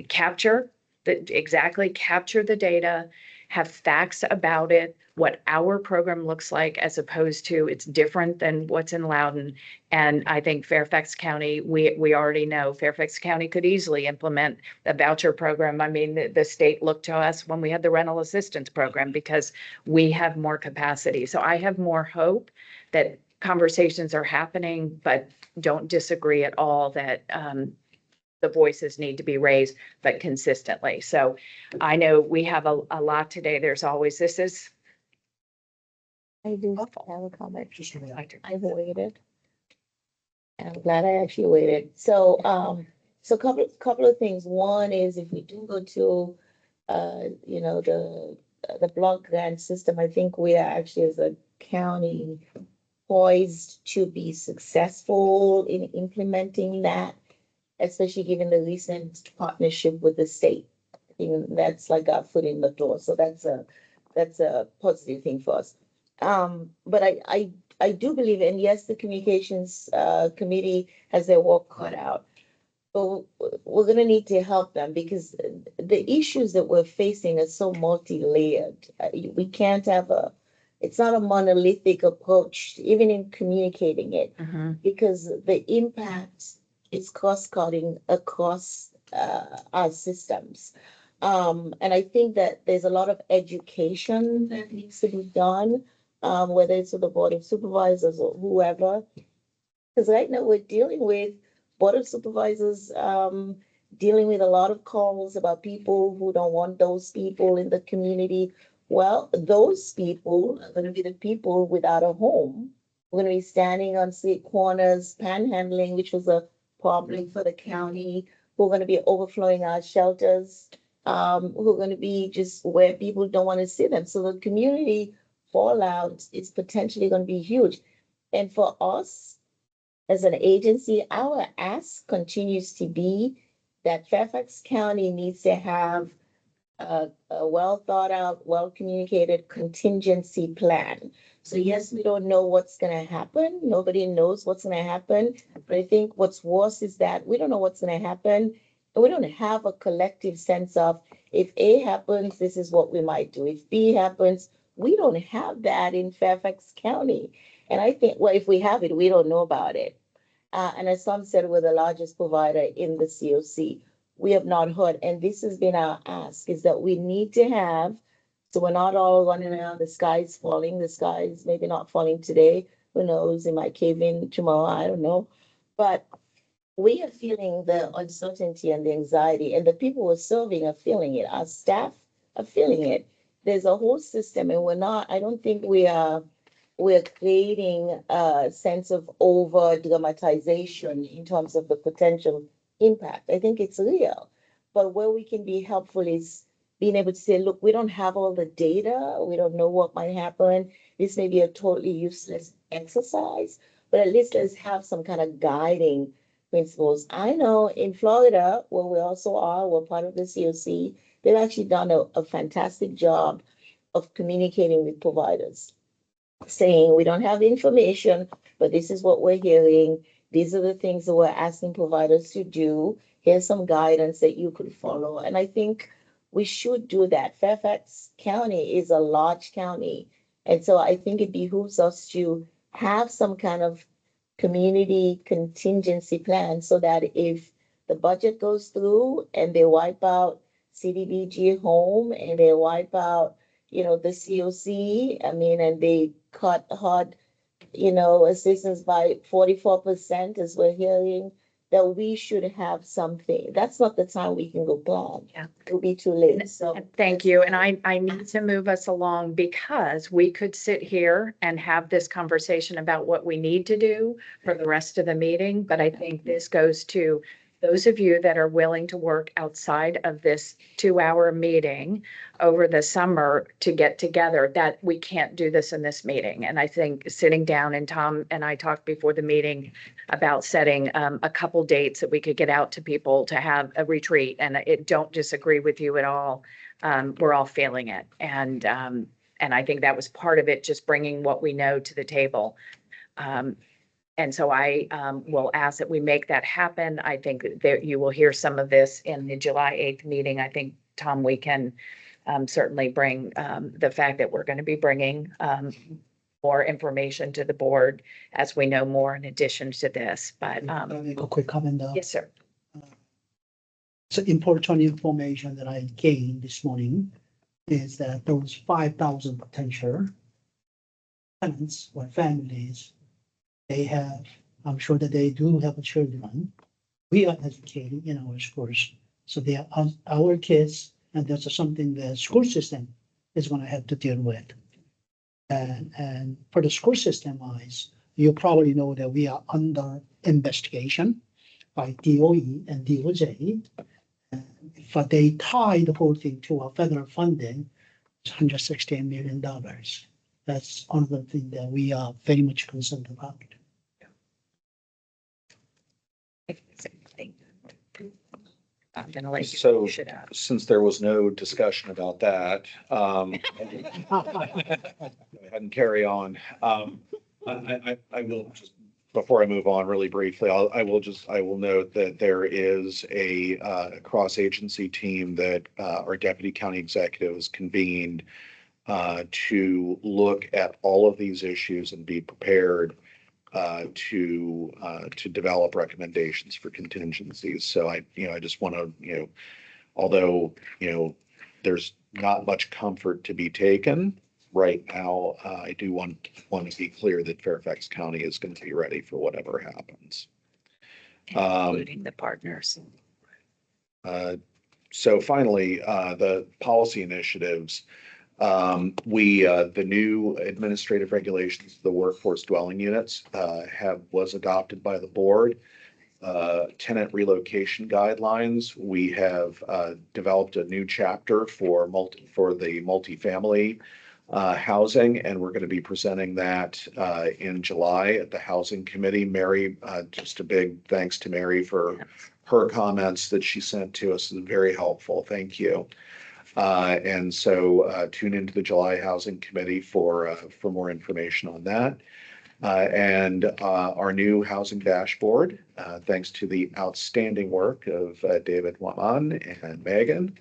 capture the data, have facts about it, what our program looks like, as opposed to it's different than what's in Loudoun. And I think Fairfax County, we already know Fairfax County could easily implement a voucher program. I mean, the state looked to us when we had the rental assistance program because we have more capacity. So I have more hope that conversations are happening, but don't disagree at all that the voices need to be raised, but consistently. So I know we have a lot today. There's always, this is. I do have a comment. Just a minute. I've waited. And I'm glad I actually waited. So, so couple of things. One is if we do go to, the block grant system, I think we are actually as a county poised to be successful in implementing that, especially given the recent partnership with the state. I think that's like our foot in the door. So that's a positive thing for us. But I do believe, and yes, the communications committee has their work cut out. But we're going to need to help them because the issues that we're facing are so multi-layered. We can't have it's not a monolithic approach, even in communicating it, because the impact is cost-cutting across our systems. And I think that there's a lot of education that needs to be done, whether it's with the Board of Supervisors or whoever. Because right now we're dealing with Board of Supervisors, dealing with a lot of calls about people who don't want those people in the community. Well, those people are going to be the people without a home. We're going to be standing on street corners, panhandling, which was a problem for the county. We're going to be overflowing our shelters, who are going to be just where people don't want to see them. So the community fallout is potentially going to be huge. And for us, as an agency, our ask continues to be that Fairfax County needs to have a well thought out, well communicated contingency plan. So yes, we don't know what's going to happen. Nobody knows what's going to happen. But I think what's worse is that we don't know what's going to happen. And we don't have a collective sense of if A happens, this is what we might do. If B happens, we don't have that in Fairfax County. And I think, well, if we have it, we don't know about it. And as some said, we're the largest provider in the COC. We have not heard, and this has been our ask, is that we need to have, so we're not all running around, the sky is falling, the sky is maybe not falling today, who knows, it might cave in tomorrow, I don't know. But we are feeling the uncertainty and the anxiety, and the people we're serving are feeling it. Our staff are feeling it. There's a whole system, and I don't think we're creating a sense of over dramatization in terms of the potential impact. I think it's real, but where we can be helpful is being able to say, look, we don't have all the data. We don't know what might happen. This may be a totally useless exercise, but at least let's have some kind of guiding principles. I know in Florida, where we also are, we're part of the COC, they've actually done a fantastic job of communicating with providers, saying we don't have the information, but this is what we're hearing. These are the things that we're asking providers to do. Here's some guidance that you could follow. And I think we should do that. Fairfax County is a large county. And so I think it behooves us to have some kind of community contingency plan so that if the budget goes through and they wipe out CDBG home and they wipe out, the COC, and they cut hard assistance by 44%, as we're hearing, that we should have something. That's not the time we can go plan. Yeah. It'll be too late, so. And thank you. And I need to move us along because we could sit here and have this conversation about what we need to do for the rest of the meeting. But I think this goes to those of you that are willing to work outside of this 2-hour meeting over the summer to get together, that we can't do this in this meeting. And I think sitting down, and Tom and I talked before the meeting about setting a couple dates that we could get out to people to have a retreat. And I don't disagree with you at all. We're all feeling it. And I think that was part of it, just bringing what we know to the table. And so I will ask that we make that happen. I think that you will hear some of this in the July 8th meeting. I think, Tom, we can certainly bring the fact that we're going to be bringing more information to the board as we know more in addition to this. But Can I make a quick comment though? yes, sir. So important information that I gained this morning is that those 5,000 potential tenants or families, they have, I'm sure that they do have children. We are educating in our schools. So they are our kids, and that's something the school system is going to have to deal with. And for the school system wise, you probably know that we are under investigation by DOE and DOJ. But they tie the whole thing to our federal funding, it's $116 million. That's another thing that we are very much concerned about. I'm going to let you So, finish it up. since there was no discussion about that, go ahead and carry on. I will just, before I move on really briefly, I will note that there is a cross-agency team that our deputy county executive has convened to look at all of these issues and be prepared to develop recommendations for contingencies. So I just want to, although, there's not much comfort to be taken right now, I do want to be clear that Fairfax County is going to be ready for whatever happens. Including the partners. So finally, the policy initiatives. The new administrative regulations, the workforce dwelling units, was adopted by the board. Tenant relocation guidelines. We have developed a new chapter for the multifamily housing, and we're going to be presenting that in July at the Housing Committee. Mary, just a big thanks to Mary for her comments that she sent to us. It's very helpful. Thank you. And so tune into the July Housing Committee for more information on that. And our new housing dashboard, thanks to the outstanding work of David Waman and Megan,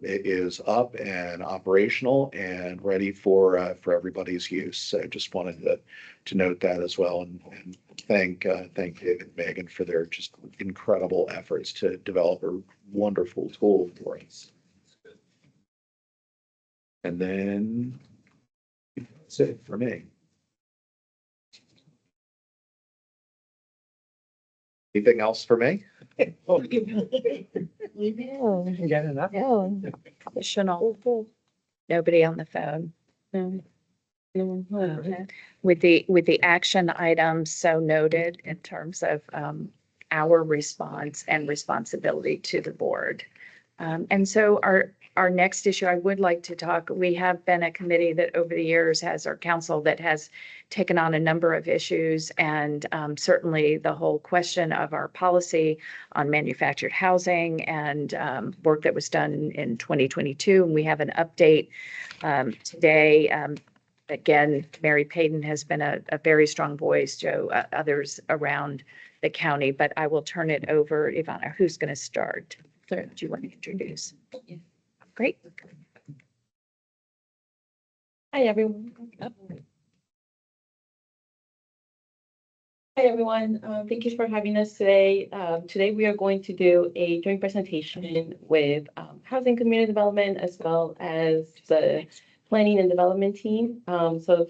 is up and operational and ready for everybody's use. So just wanted to note that as well, and thank David and Megan for their just incredible efforts to develop a wonderful tool for us. And then that's it for me. Anything else for me? You get enough? Additional. Nobody on the phone. With the action items so noted in terms of our response and responsibility to the board. And so our next issue, I would like to talk, we have been a committee that over the years has our council that has taken on a number of issues, and certainly the whole question of our policy on manufactured housing and work that was done in 2022. And we have an update today. Again, Mary Payton has been a very strong voice, Joe, others around the county, but I will turn it over. Ivana, who's going to start? Do you want to introduce? Yeah. Great. Hi, everyone. Hi, everyone. Thank you for having us today. Today, we are going to do a joint presentation with Housing Community Development as well as the Planning and Development team. So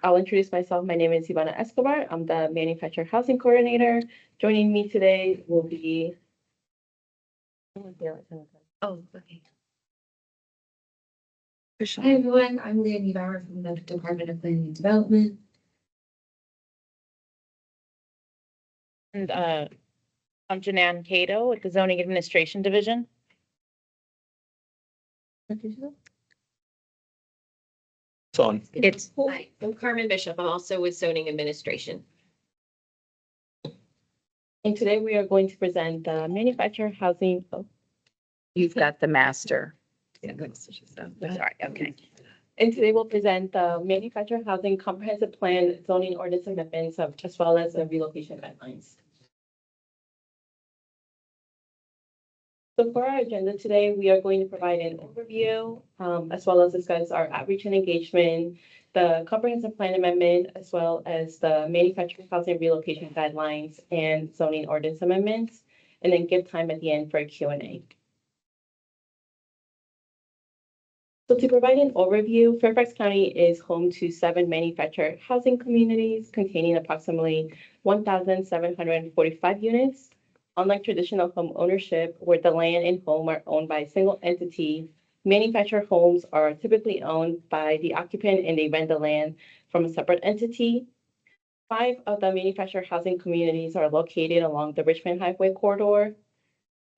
I'll introduce myself. My name is Ivana Escobar. I'm the Manufactured Housing Coordinator. Joining me today will be. Oh, okay. Hi, everyone. I'm Leonie Bauer from the Department of Planning and Development. And I'm Janan Cato with the Zoning Administration Division. It's on. It's, Hi, I'm Carmen Bishop. I'm also with Zoning Administration. And today we are going to present the manufactured housing. Oh, you've got the master. Yeah, Sorry, okay. and today we'll present the manufactured housing comprehensive plan zoning ordinance amendments as well as the relocation guidelines. So for our agenda today, we are going to provide an overview, as well as discuss our outreach and engagement, the comprehensive plan amendment, as well as the manufactured housing relocation guidelines and zoning ordinance amendments, and then give time at the end for a Q&A. So to provide an overview, Fairfax County is home to 7 manufactured housing communities containing approximately 1,745 units. Unlike traditional home ownership, where the land and home are owned by a single entity, manufactured homes are typically owned by the occupant and they rent the land from a separate entity. 5 of the manufactured housing communities are located along the Richmond Highway corridor.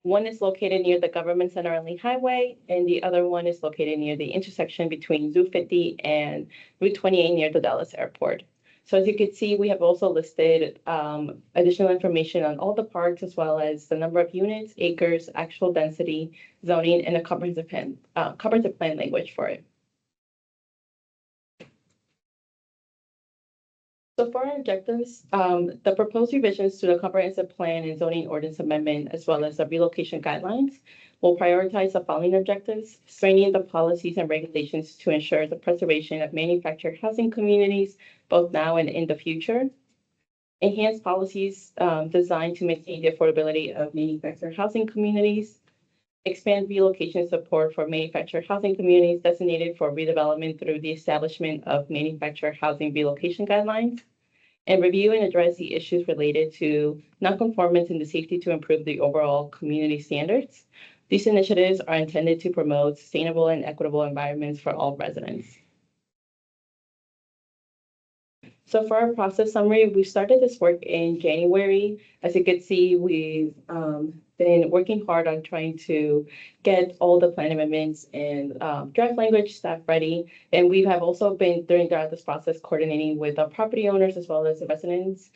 One is located near the Government Center on Lee Highway, and the other one is located near the intersection between Zoo 50 and Route 28 near the Dallas Airport. So as you can see, we have also listed additional information on all the parks, as well as the number of units, acres, actual density, zoning, and a comprehensive plan language for it. So for our objectives, the proposed revisions to the comprehensive plan and zoning ordinance amendment, as well as the relocation guidelines, will prioritize the following objectives: strengthening the policies and regulations to ensure the preservation of manufactured housing communities, both now and in the future. Enhance policies designed to maintain the affordability of manufactured housing communities. Expand relocation support for manufactured housing communities designated for redevelopment through the establishment of manufactured housing relocation guidelines. And review and address the issues related to nonconformance and the safety to improve the overall community standards. These initiatives are intended to promote sustainable and equitable environments for all residents. So for our process summary, we started this work in January. As you can see, we've been working hard on trying to get all the plan amendments and draft language staff ready. And we have also been throughout this process coordinating with our property owners as well as the residents.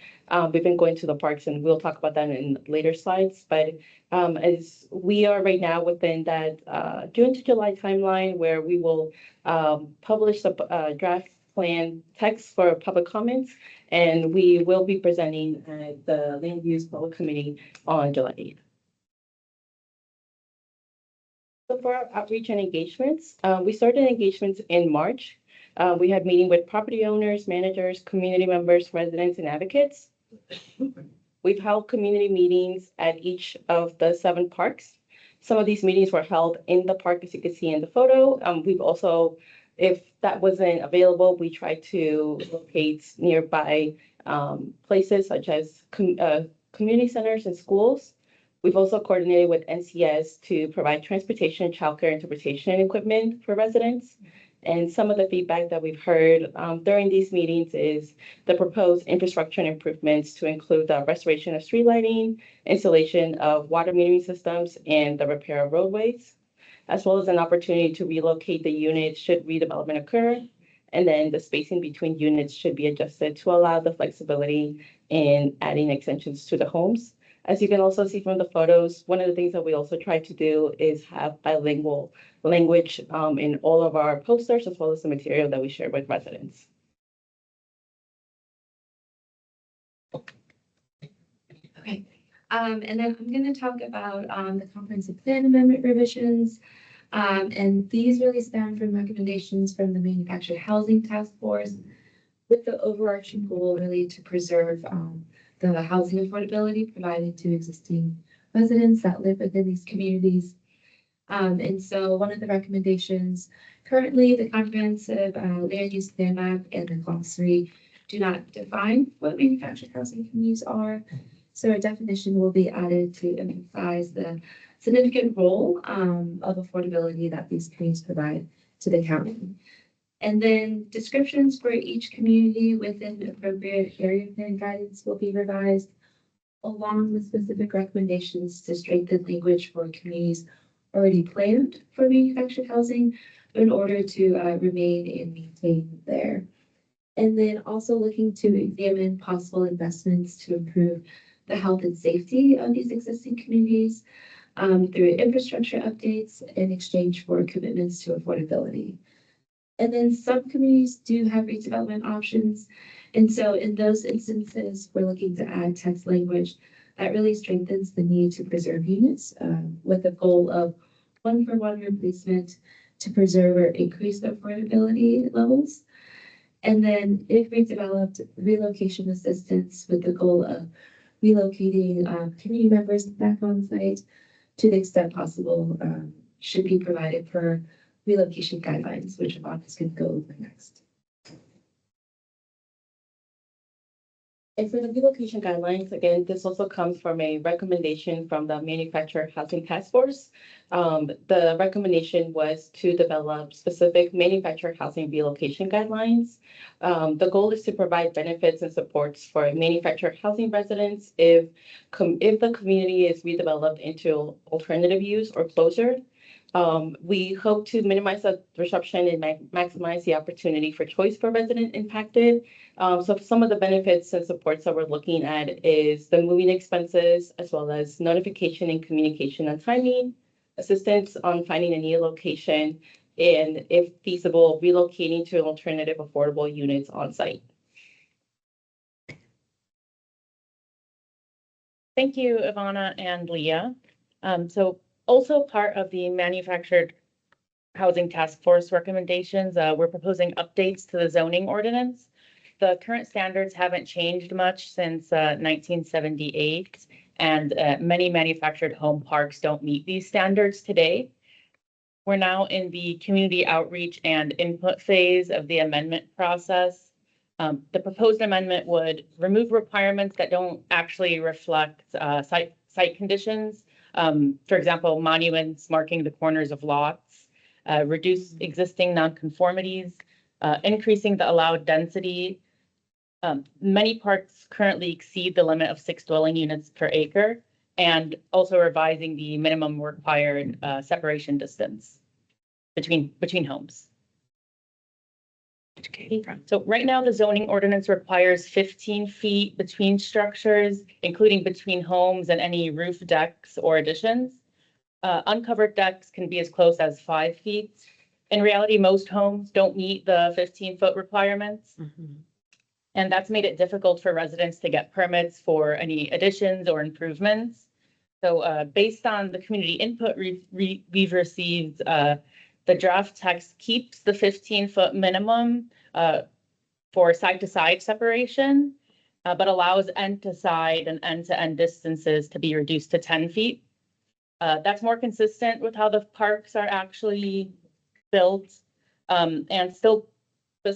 We've been going to the parks, and we'll talk about that in later slides. But as we are right now within that June to July timeline, where we will publish the draft plan text for public comments, and we will be presenting at the Land Use Public Committee on July 8th. So for our outreach and engagements, we started engagements in March. We had meeting with property owners, managers, community members, residents, and advocates. We've held community meetings at each of the 7 parks. Some of these meetings were held in the park, as you can see in the photo. We've also, if that wasn't available, we tried to locate nearby places such as community centers and schools. We've also coordinated with NCS to provide transportation, childcare, interpretation equipment for residents. And some of the feedback that we've heard during these meetings is the proposed infrastructure improvements to include the restoration of street lighting, installation of water metering systems, and the repair of roadways, as well as an opportunity to relocate the units should redevelopment occur. And then the spacing between units should be adjusted to allow the flexibility in adding extensions to the homes. As you can also see from the photos, one of the things that we also try to do is have bilingual language in all of our posters, as well as the material that we share with residents. Okay, and then I'm going to talk about the comprehensive plan amendment revisions. And these really stem from recommendations from the Manufactured Housing Task Force, with the overarching goal really to preserve the housing affordability provided to existing residents that live within these communities. And so one of the recommendations, currently the comprehensive land use plan map and the glossary do not define what manufactured housing communities are. So a definition will be added to emphasize the significant role of affordability that these communities provide to the county. And then descriptions for each community within appropriate area plan guidance will be revised, along with specific recommendations to strengthen language for communities already planned for manufactured housing in order to remain and maintain there. And then also looking to examine possible investments to improve the health and safety of these existing communities through infrastructure updates in exchange for commitments to affordability. And then some communities do have redevelopment options. And so in those instances, we're looking to add text language that really strengthens the need to preserve units with the goal of one-for-one replacement to preserve or increase the affordability levels. And then if redeveloped, relocation assistance with the goal of relocating community members back on site to the extent possible should be provided per relocation guidelines, which Yvonne is going to go over next. And for the relocation guidelines, again, this also comes from a recommendation from the Manufactured Housing Task Force. The recommendation was to develop specific manufactured housing relocation guidelines. The goal is to provide benefits and supports for manufactured housing residents if the community is redeveloped into alternative use or closure. We hope to minimize the disruption and maximize the opportunity for choice for resident impacted. So some of the benefits and supports that we're looking at is the moving expenses, as well as notification and communication on timing, assistance on finding a new location, and if feasible, relocating to alternative affordable units on site. Thank you, Ivana and Leah. So also part of the Manufactured Housing Task Force recommendations, we're proposing updates to the zoning ordinance. The current standards haven't changed much since 1978, and many manufactured home parks don't meet these standards today. We're now in the community outreach and input phase of the amendment process. The proposed amendment would remove requirements that don't actually reflect site conditions. For example, monuments marking the corners of lots, reduce existing nonconformities, increasing the allowed density. Many parks currently exceed the limit of 6 dwelling units per acre, and also revising the minimum required separation distance between homes. So right now, the zoning ordinance requires 15 feet between structures, including between homes and any roof decks or additions. Uncovered decks can be as close as 5 feet. In reality, most homes don't meet the 15-foot requirements. And that's made it difficult for residents to get permits for any additions or improvements. So based on the community input we've received, the draft text keeps the 15-foot minimum for side-to-side separation, but allows end-to-side and end-to-end distances to be reduced to 10 feet. That's more consistent with how the parks are actually built, and still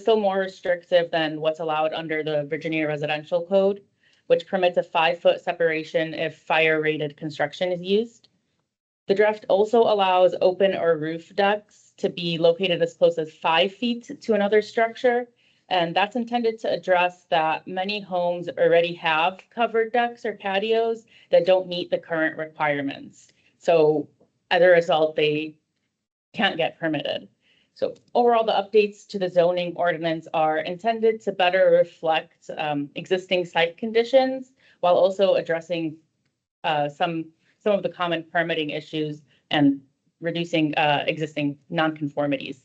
more restrictive than what's allowed under the Virginia Residential Code, which permits a 5-foot separation if fire-rated construction is used. The draft also allows open or roof decks to be located as close as 5 feet to another structure. And that's intended to address that many homes already have covered decks or patios that don't meet the current requirements. So as a result, they can't get permitted. So overall, the updates to the zoning ordinance are intended to better reflect existing site conditions, while also addressing some of the common permitting issues and reducing existing nonconformities.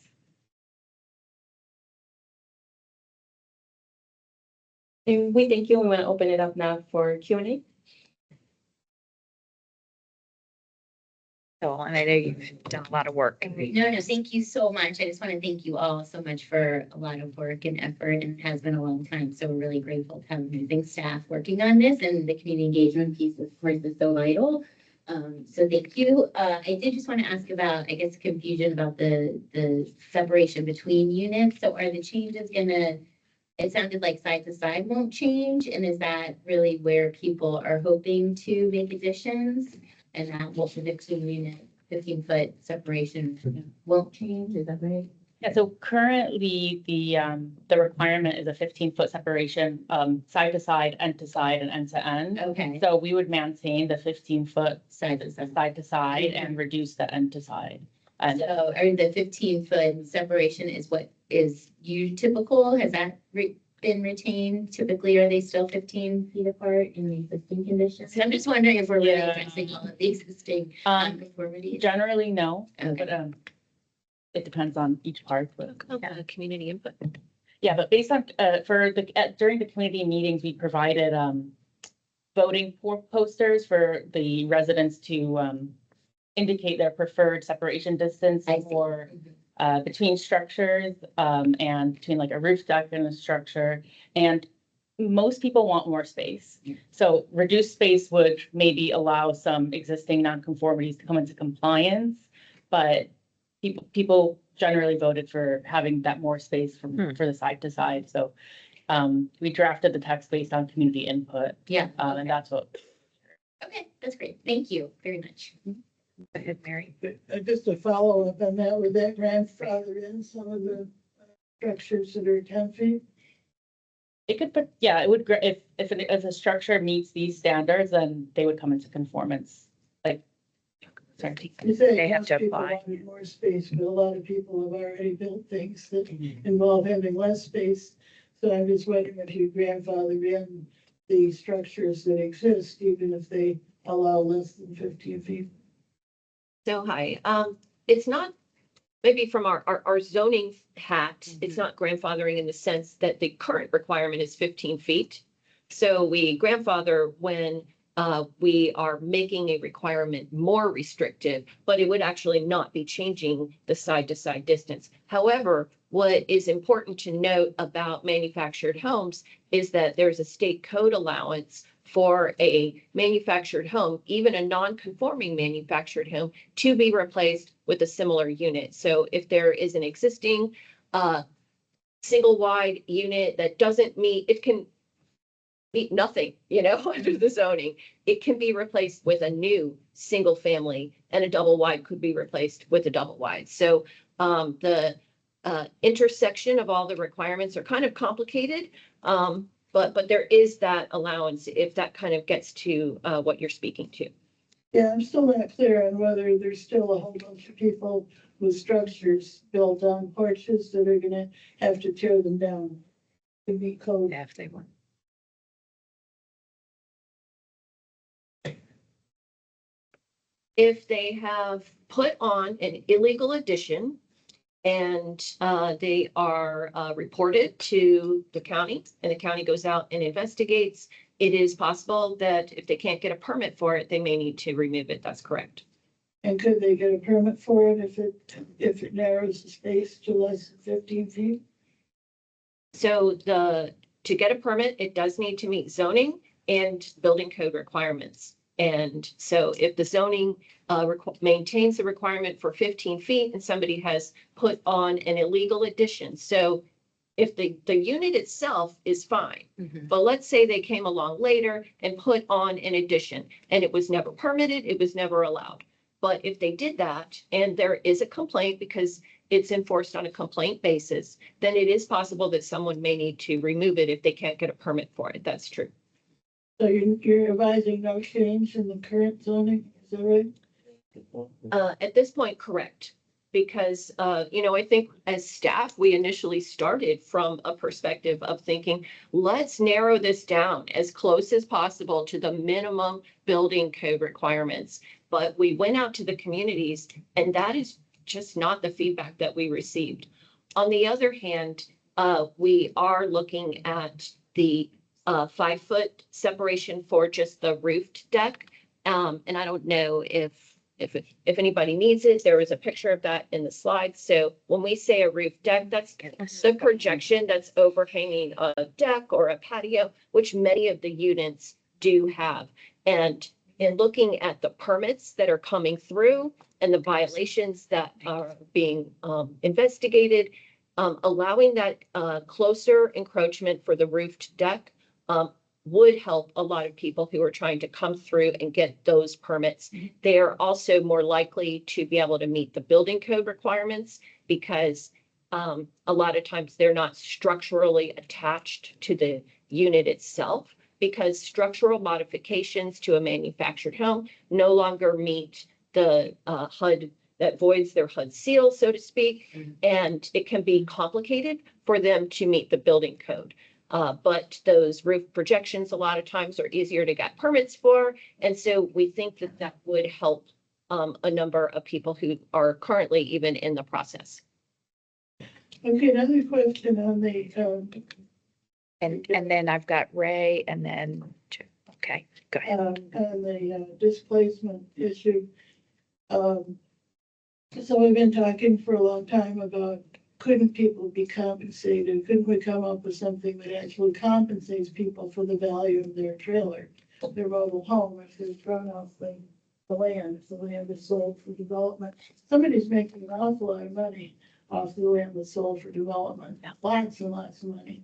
And we thank you. We want to open it up now for Q&A. So, and I know you've done a lot of work. No, thank you so much. I just want to thank you all so much for a lot of work and effort, and it has been a long time. So we're really grateful to have amazing staff working on this, and the community engagement piece, of course, is so vital. So thank you. I did just want to ask about, I guess, confusion about the separation between units. So are the changes gonna, it sounded like side to side won't change, and is that really where people are hoping to make additions? And that will the 15-foot separation won't change, is that right? Yeah, so currently the requirement is a 15-foot separation, side to side, end to side, and end to end. Okay. So we would maintain the 15-foot Side to side. side to side and reduce the end to side. And So, or the 15-foot separation is what is typical? Has that been retained? Typically, are they still 15 feet apart in the existing conditions? I'm just wondering if we're really addressing all of the existing conformities. generally, no, Okay. but it depends on each part, but Community input. yeah, but based on, during the community meetings, we provided, voting posters for the residents to, indicate their preferred separation distance I see. for, between structures, and between like a roof deck and a structure. And most people want more space. So reduced space would maybe allow some existing nonconformities to come into compliance, but people generally voted for having that more space for the side to side. So we drafted the text based on community input. Yeah. And that's what. Okay, that's great. Thank you very much. Go ahead, Mary. Just a follow up on that, would that grandfather in some of the structures that are 10 feet? It could, but yeah, it would, if a structure meets these standards, then they would come into conformance. Like, sorry. You say They have most to people apply. wanted more space, but a lot of people have already built things that involve having less space. So I'm just wondering if you grandfather in the structures that exist, even if they allow less than 15 feet. So hi, it's not, maybe from our zoning hat, it's not grandfathering in the sense that the current requirement is 15 feet. So we grandfather when we are making a requirement more restrictive, but it would actually not be changing the side to side distance. However, what is important to note about manufactured homes is that there's a state code allowance for a manufactured home, even a non-conforming manufactured home, to be replaced with a similar unit. So if there is an existing single wide unit that doesn't meet, it can meet nothing, under the zoning. It can be replaced with a new single family, and a double wide could be replaced with a double wide. So the intersection of all the requirements are kind of complicated. But there is that allowance if that kind of gets to what you're speaking to. Yeah, I'm still not clear on whether there's still a whole bunch of people with structures built on porches that are gonna have to tear them down to meet code. Yeah, if they want. If they have put on an illegal addition and they are reported to the county, and the county goes out and investigates, it is possible that if they can't get a permit for it, they may need to remove it. That's correct. And could they get a permit for it if it narrows the space to less than 15 feet? So to get a permit, it does need to meet zoning and building code requirements. And so if the zoning maintains the requirement for 15 feet and somebody has put on an illegal addition, so if the unit itself is fine, but let's say they came along later and put on an addition and it was never permitted, it was never allowed. But if they did that and there is a complaint because it's enforced on a complaint basis, then it is possible that someone may need to remove it if they can't get a permit for it. That's true. So you're advising no change in the current zoning, is that right? At this point, correct. Because, I think as staff, we initially started from a perspective of thinking, let's narrow this down as close as possible to the minimum building code requirements. But we went out to the communities, and that is just not the feedback that we received. On the other hand, we are looking at the 5-foot separation for just the roofed deck. And I don't know if anybody needs it, there was a picture of that in the slides. So when we say a roof deck, that's the projection that's overhanging a deck or a patio, which many of the units do have. And in looking at the permits that are coming through and the violations that are being investigated, allowing that closer encroachment for the roofed deck would help a lot of people who are trying to come through and get those permits. They are also more likely to be able to meet the building code requirements because a lot of times they're not structurally attached to the unit itself, because structural modifications to a manufactured home no longer meet the HUD, that voids their HUD seal, so to speak, and it can be complicated for them to meet the building code. But those roof projections a lot of times are easier to get permits for, and so we think that that would help a number of people who are currently even in the process. Okay, another question on the, And then I've got Ray and then, okay, go ahead. on the displacement issue. So we've been talking for a long time about, couldn't people be compensated? Couldn't we come up with something that actually compensates people for the value of their trailer, their mobile home, if they're thrown off the land, if the land is sold for development? Somebody's making an awful lot of money off the land that's sold for development, lots and lots of money.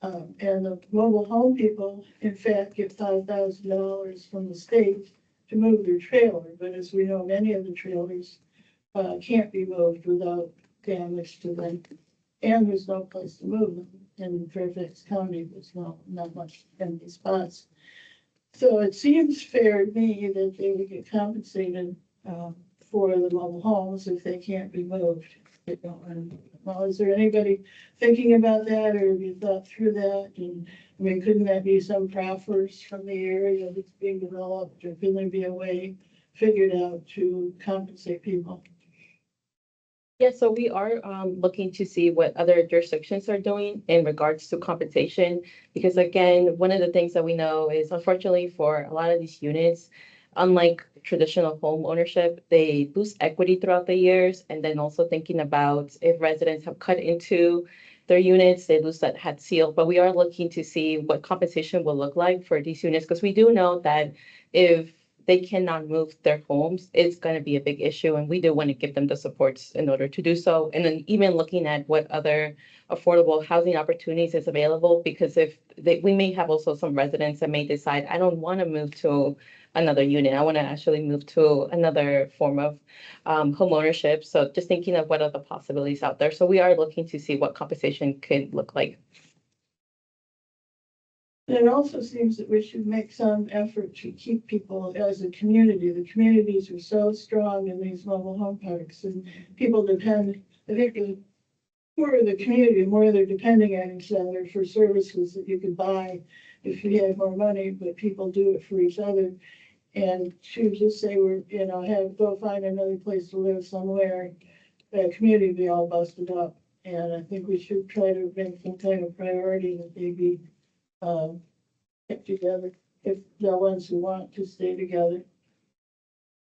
And the mobile home people, in fact, get $5,000 from the state to move their trailer. But as we know, many of the trailers can't be moved without damage to them. And there's no place to move them. In Fairfax County, there's not much empty spots. So it seems fair to me that they would get compensated for the mobile homes if they can't be moved. Well, is there anybody thinking about that, or have you thought through that? And I mean, couldn't that be some proffers from the area that's being developed, or can there be a way figured out to compensate people? Yeah, so we are looking to see what other jurisdictions are doing in regards to compensation, because again, one of the things that we know is, unfortunately, for a lot of these units, unlike traditional home ownership, they lose equity throughout the years. And then also thinking about if residents have cut into their units, they lose that HUD seal. But we are looking to see what compensation will look like for these units, because we do know that if they cannot move their homes, it's going to be a big issue. And we do want to give them the supports in order to do so. And then even looking at what other affordable housing opportunities is available, because we may have also some residents that may decide, I don't want to move to another unit. I want to actually move to another form of home ownership. So just thinking of what are the possibilities out there. So we are looking to see what compensation could look like. It also seems that we should make some effort to keep people as a community. The communities are so strong in these mobile home parks, and people depend, I think the more the community, the more they're depending on each other for services that you could buy if you had more money, but people do it for each other. And to just say go find another place to live somewhere, the community would be all busted up. And I think we should try to make some kind of priority that they be kept together if the ones who want to stay together.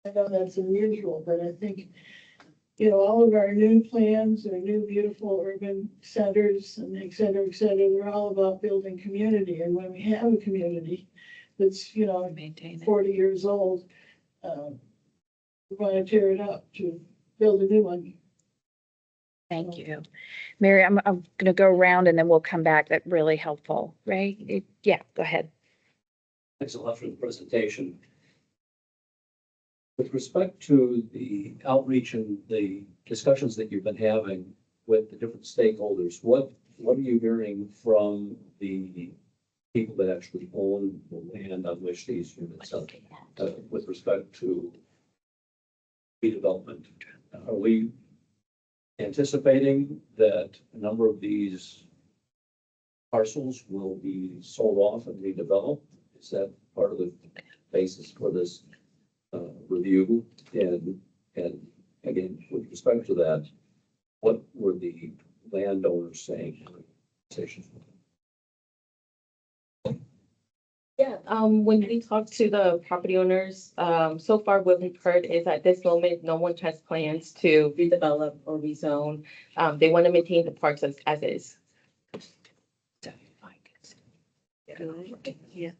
I know that's unusual, but I think, all of our new plans or new beautiful urban centers and et cetera, they're all about building community. And when we have a community that's, 40 years old, we want to tear it up to build a new one. Thank you. Mary, I'm going to go around and then we'll come back. That's really helpful. Ray? Yeah, go ahead. Thanks a lot for the presentation. With respect to the outreach and the discussions that you've been having with the different stakeholders, what are you hearing from the people that actually own the land on which these units are with respect to redevelopment? Are we anticipating that a number of these parcels will be sold off and redeveloped? Is that part of the basis for this review? And again, with respect to that, what were the landowners saying in the conversation? Yeah, when we talk to the property owners, so far what we've heard is at this moment, no one has plans to redevelop or rezone. They want to maintain the parks as is.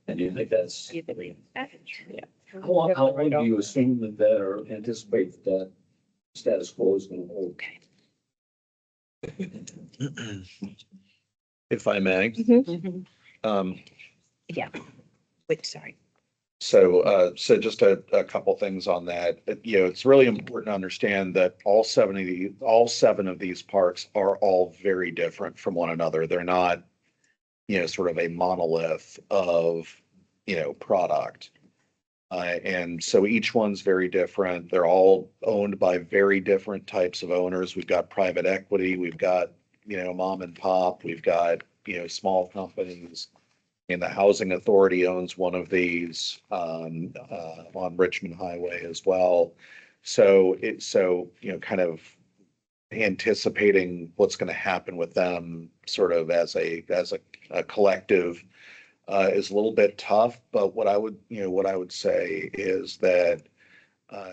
And you think that's Yeah. How long do you assume that or anticipate that status quo is gonna hold? If I may. Um, Yeah. Wait, sorry. So just a couple things on that. It's really important to understand that all seven of these parks are all very different from one another. They're not, sort of a monolith of, product. And so each one's very different. They're all owned by very different types of owners. We've got private equity, we've got, mom and pop, we've got, small companies. And the Housing Authority owns one of these on Richmond Highway as well. So kind of anticipating what's going to happen with them sort of as a collective is a little bit tough. But what I would say is that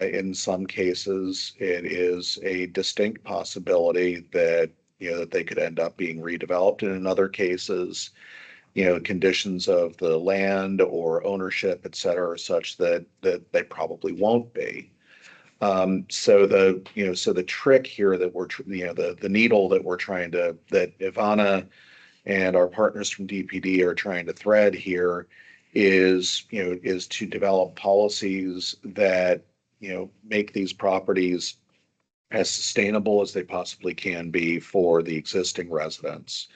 in some cases, it is a distinct possibility that, that they could end up being redeveloped. And in other cases, conditions of the land or ownership, et cetera, are such that they probably won't be. So the trick here that the needle that that Ivana and our partners from DPD are trying to thread here is to develop policies that, make these properties as sustainable as they possibly can be for the existing residents.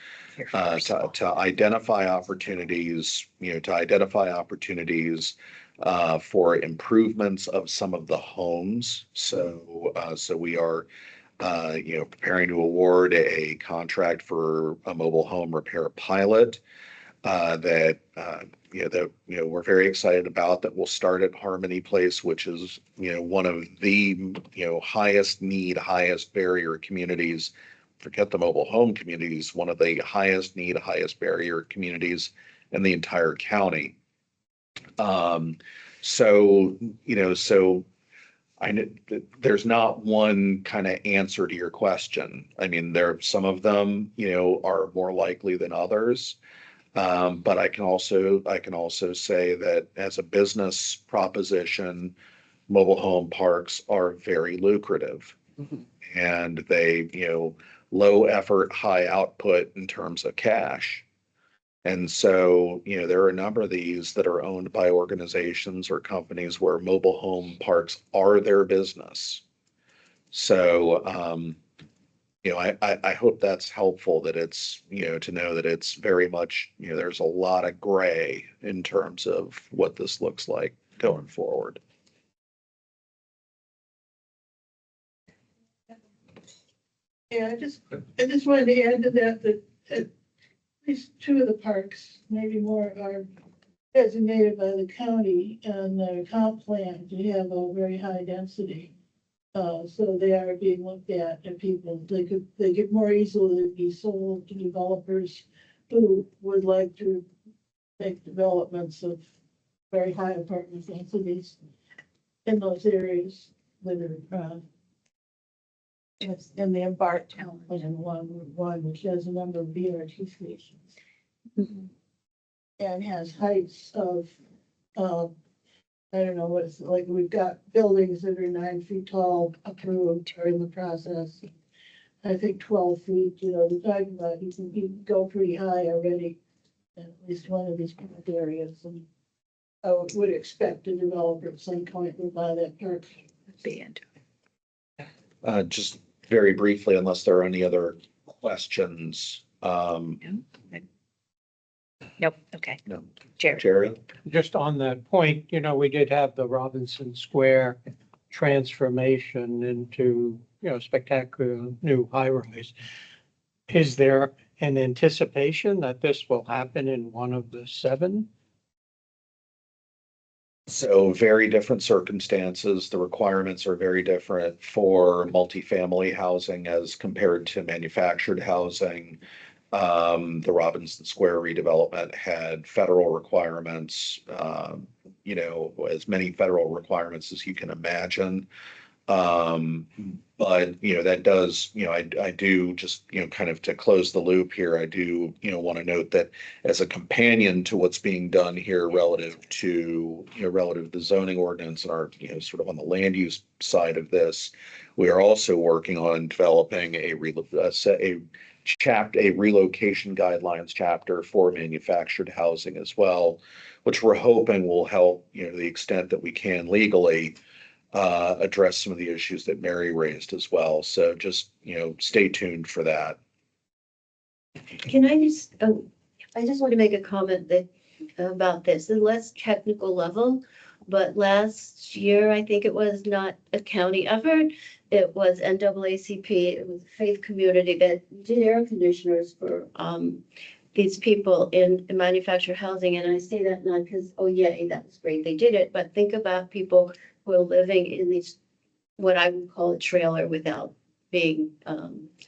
To identify opportunities, for improvements of some of the homes. So we are, preparing to award a contract for a mobile home repair pilot that we're very excited about, that will start at Harmony Place, which is, one of the, highest need, highest barrier communities. Forget the mobile home communities, one of the highest need, highest barrier communities in the entire county. So I know there's not one kind of answer to your question. I mean, some of them, are more likely than others. But I can also say that as a business proposition, mobile home parks are very lucrative. And they, low effort, high output in terms of cash. And so, there are a number of these that are owned by organizations or companies where mobile home parks are their business. So, I hope that's helpful, that it's, to know that it's very much, there's a lot of gray in terms of what this looks like going forward. Yeah, I just wanted to add to that at least two of the parks, maybe more, are designated by the county and the comp plan to have a very high density. So they are being looked at, and people, they could more easily be sold to developers who would like to make developments of very high apartment densities in those areas that are, in the Embark Town Plan 1, which has a number of BRT stations. And has heights of, I don't know what it's like, we've got buildings that are 9 feet tall approved or in the process. I think 12 feet, we're talking about, you can go pretty high already, at least one of these areas. And I would expect a developer at some point would buy that park. Be into Just very briefly, unless there are any other questions. Nope. Okay. No. Jerry. Just on that point, we did have the Robinson Square transformation into, spectacular new high-rise. Is there an anticipation that this will happen in one of the 7? So very different circumstances. The requirements are very different for multifamily housing as compared to manufactured housing. The Robinson Square redevelopment had federal requirements, as many federal requirements as you can imagine. But, that does, I do just, kind of to close the loop here, I do, want to note that as a companion to what's being done here relative to, relative to zoning ordinance and our, sort of on the land use side of this, we are also working on developing a relocation guidelines chapter for manufactured housing as well, which we're hoping will help, to the extent that we can legally, address some of the issues that Mary raised as well. So just, stay tuned for that. Can I just, I just want to make a comment that about this, a less technical level, but last year, I think it was not a county effort. It was NAACP, it was a faith community that did air conditioners for these people in manufactured housing. And I say that not because, oh yay, that was great, they did it, but think about people who are living in these, what I would call a trailer without being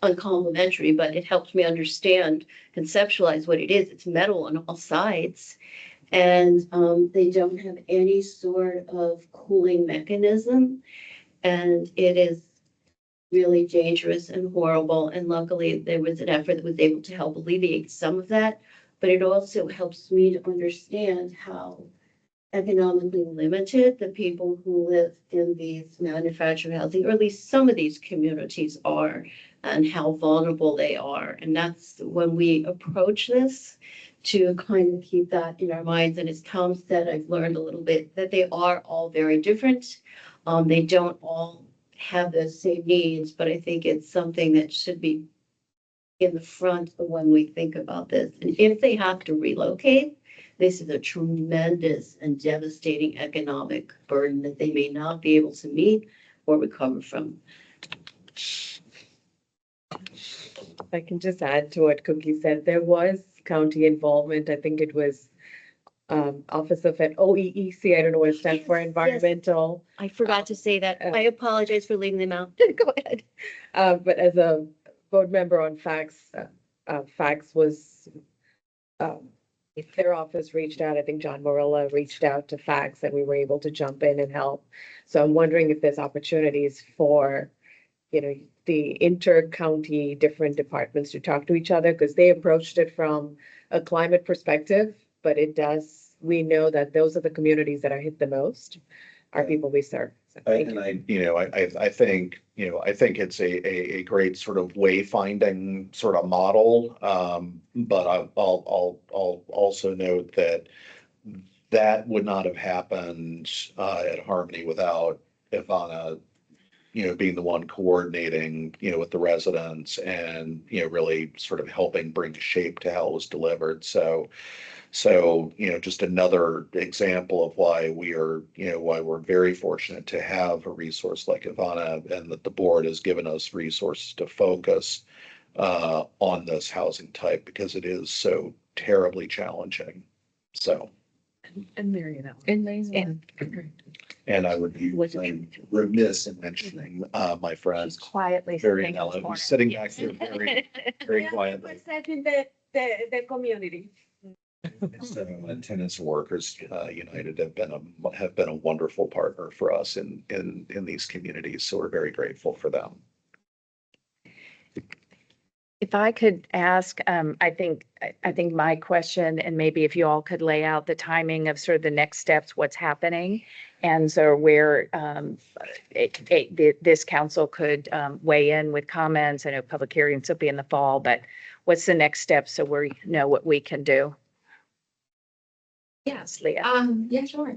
uncomplimentary, but it helps me understand, conceptualize what it is. It's metal on all sides. And they don't have any sort of cooling mechanism. And it is really dangerous and horrible. And luckily there was an effort that was able to help alleviate some of that. But it also helps me to understand how economically limited the people who live in these manufactured housing, or at least some of these communities are, and how vulnerable they are. And that's when we approach this, to kind of keep that in our minds. And as Tom said, I've learned a little bit that they are all very different. They don't all have the same needs, but I think it's something that should be in the front of when we think about this. And if they have to relocate, this is a tremendous and devastating economic burden that they may not be able to meet or recover from. I can just add to what Cookie said. There was county involvement. I think it was Office of OEEC. I don't know what it stands for, environmental. I forgot to say that. I apologize for leaving them out. Go ahead. But as a board member on FACS, FACS was, their office reached out. I think John Morilla reached out to FACS and we were able to jump in and help. So I'm wondering if there's opportunities for, the inter-county different departments to talk to each other, because they approached it from a climate perspective, but we know that those are the communities that are hit the most, are people we serve. So I think, I think it's a great sort of wayfinding sort of model. But I'll also note that would not have happened at Harmony without Ivana, being the one coordinating, with the residents and, really sort of helping bring shape to how it was delivered. So, just another example of why why we're very fortunate to have a resource like Ivana, and that the board has given us resources to focus on this housing type, because it is so terribly challenging. So. And Marion. And I would be remiss in mentioning my friend. She's quietly Marion sitting Ella, who's sitting back there very, very quietly. Representing the community. So, Tenants and Workers United have been a wonderful partner for us in these communities. So we're very grateful for them. If I could ask, I think my question, and maybe if you all could lay out the timing of sort of the next steps, what's happening, and so where this council could weigh in with comments. I know public hearings will be in the fall, but what's the next step so we know what we can do? Yes, Leah. Yeah, sure.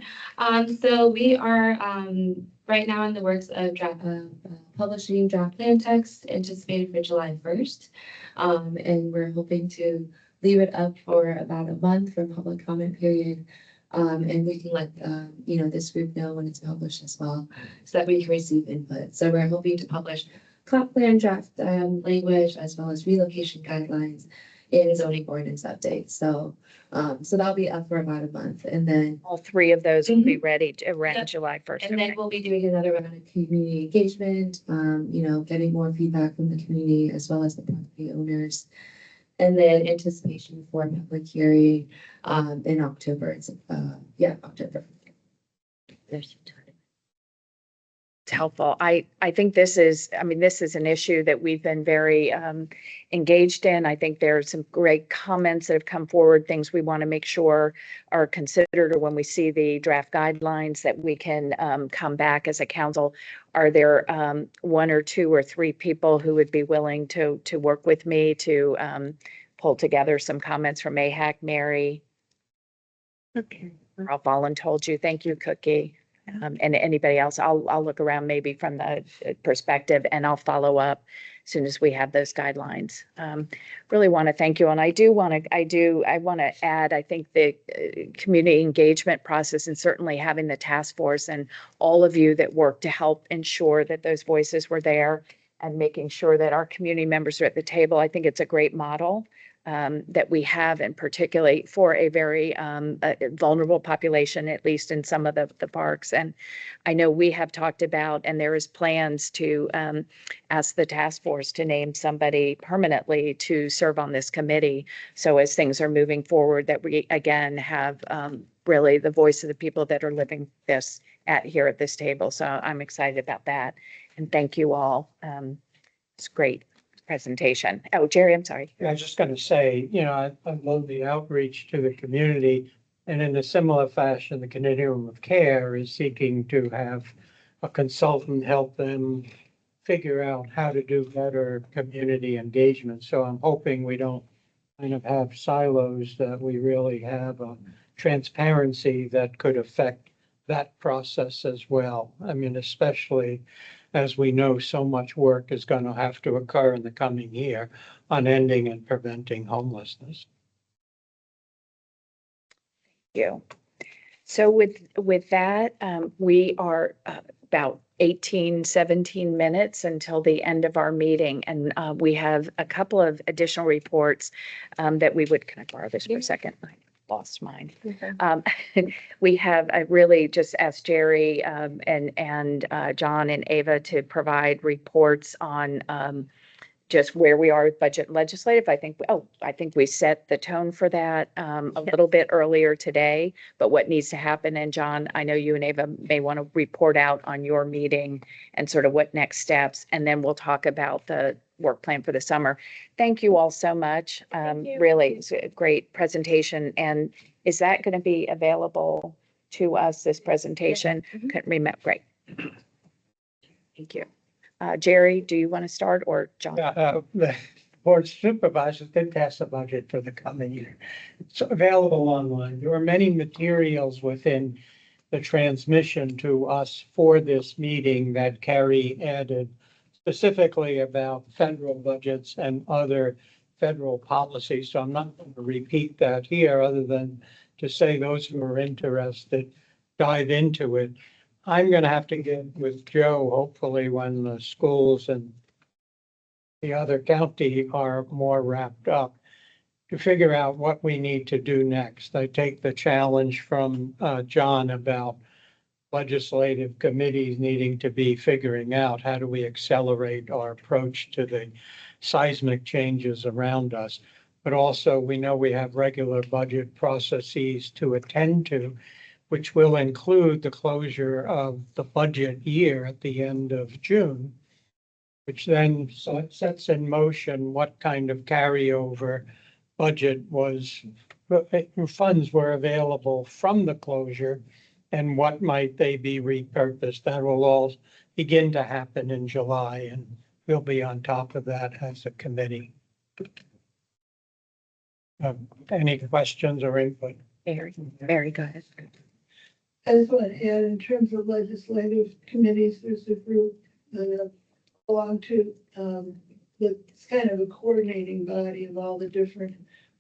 So we are right now in the works of publishing draft plan text anticipated for July 1st. And we're hoping to leave it up for about a month for public comment period. And we can let this group know when it's published as well, so that we can receive input. So we're hoping to publish comp plan draft language, as well as relocation guidelines and zoning ordinance updates. So that'll be up for about a month, and then all three of those will be ready around July 1st. And then we'll be doing another round of community engagement, getting more feedback from the community as well as the property owners. And then anticipation for public hearing in October. October. It's helpful. I think this is, this is an issue that we've been very engaged in. I think there are some great comments that have come forward, things we want to make sure are considered, or when we see the draft guidelines that we can come back as a council. Are there one or two or three people who would be willing to work with me to pull together some comments from AHAC? Mary? Okay. Ralph Allen told you. Thank you, Cookie. And anybody else, I'll look around maybe from the perspective, and I'll follow up as soon as we have those guidelines. Really want to thank you. And I want to add, I think the community engagement process, and certainly having the task force and all of you that work to help ensure that those voices were there and making sure that our community members are at the table. I think it's a great model that we have, and particularly for a very vulnerable population, at least in some of the parks. And I know we have talked about, and there is plans to ask the task force to name somebody permanently to serve on this committee. So as things are moving forward, that we again have really the voice of the people that are living this here at this table. So I'm excited about that. And thank you all. It's great presentation. Oh, Jerry, I'm sorry. I was just going to say, I love the outreach to the community, and in a similar fashion, the continuum of care is seeking to have a consultant help them figure out how to do better community engagement. So I'm hoping we don't kind of have silos, that we really have a transparency that could affect that process as well. Especially as we know, so much work is going to have to occur in the coming year on ending and preventing homelessness. Thank you. So with that, we are about 17 minutes until the end of our meeting. And we have a couple of additional reports that we would, can I borrow this for a second? I lost mine. We have, I really just asked Jerry and John and Ava to provide reports on just where we are with budget and legislative. I think we set the tone for that a little bit earlier today, but what needs to happen, and John, I know you and Ava may want to report out on your meeting and sort of what next steps, and then we'll talk about the work plan for the summer. Thank you all so much. Really, it's a great presentation. And is that going to be available to us, this presentation? Couldn't remember. Great. Thank you. Jerry, do you want to start, or John? The board of supervisors did pass a budget for the coming year. It's available online. There are many materials within the transmission to us for this meeting that Carrie added specifically about federal budgets and other federal policies. So I'm not going to repeat that here, other than to say those who are interested dive into it. I'm going to have to get with Joe, hopefully, when the schools and the other county are more wrapped up, to figure out what we need to do next. I take the challenge from John about legislative committees needing to be figuring out how do we accelerate our approach to the seismic changes around us. But also, we know we have regular budget processes to attend to, which will include the closure of the budget year at the end of June, which then sets in motion what kind of carryover budget funds were available from the closure, and what might they be repurposed. That will all begin to happen in July, and we'll be on top of that as a committee. Any questions or input? Mary, go ahead. I just want to add, in terms of legislative committees, there's a group that belong to, it's kind of a coordinating body of all the different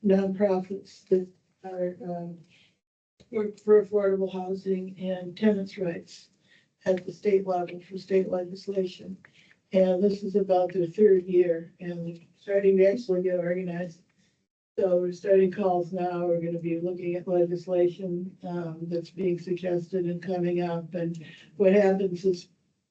nonprofits that are work for affordable housing and tenants' rights at the state level for state legislation. And this is about their third year, and they're starting to actually get organized. So we're starting calls now. We're going to be looking at legislation that's being suggested and coming up. And what happens is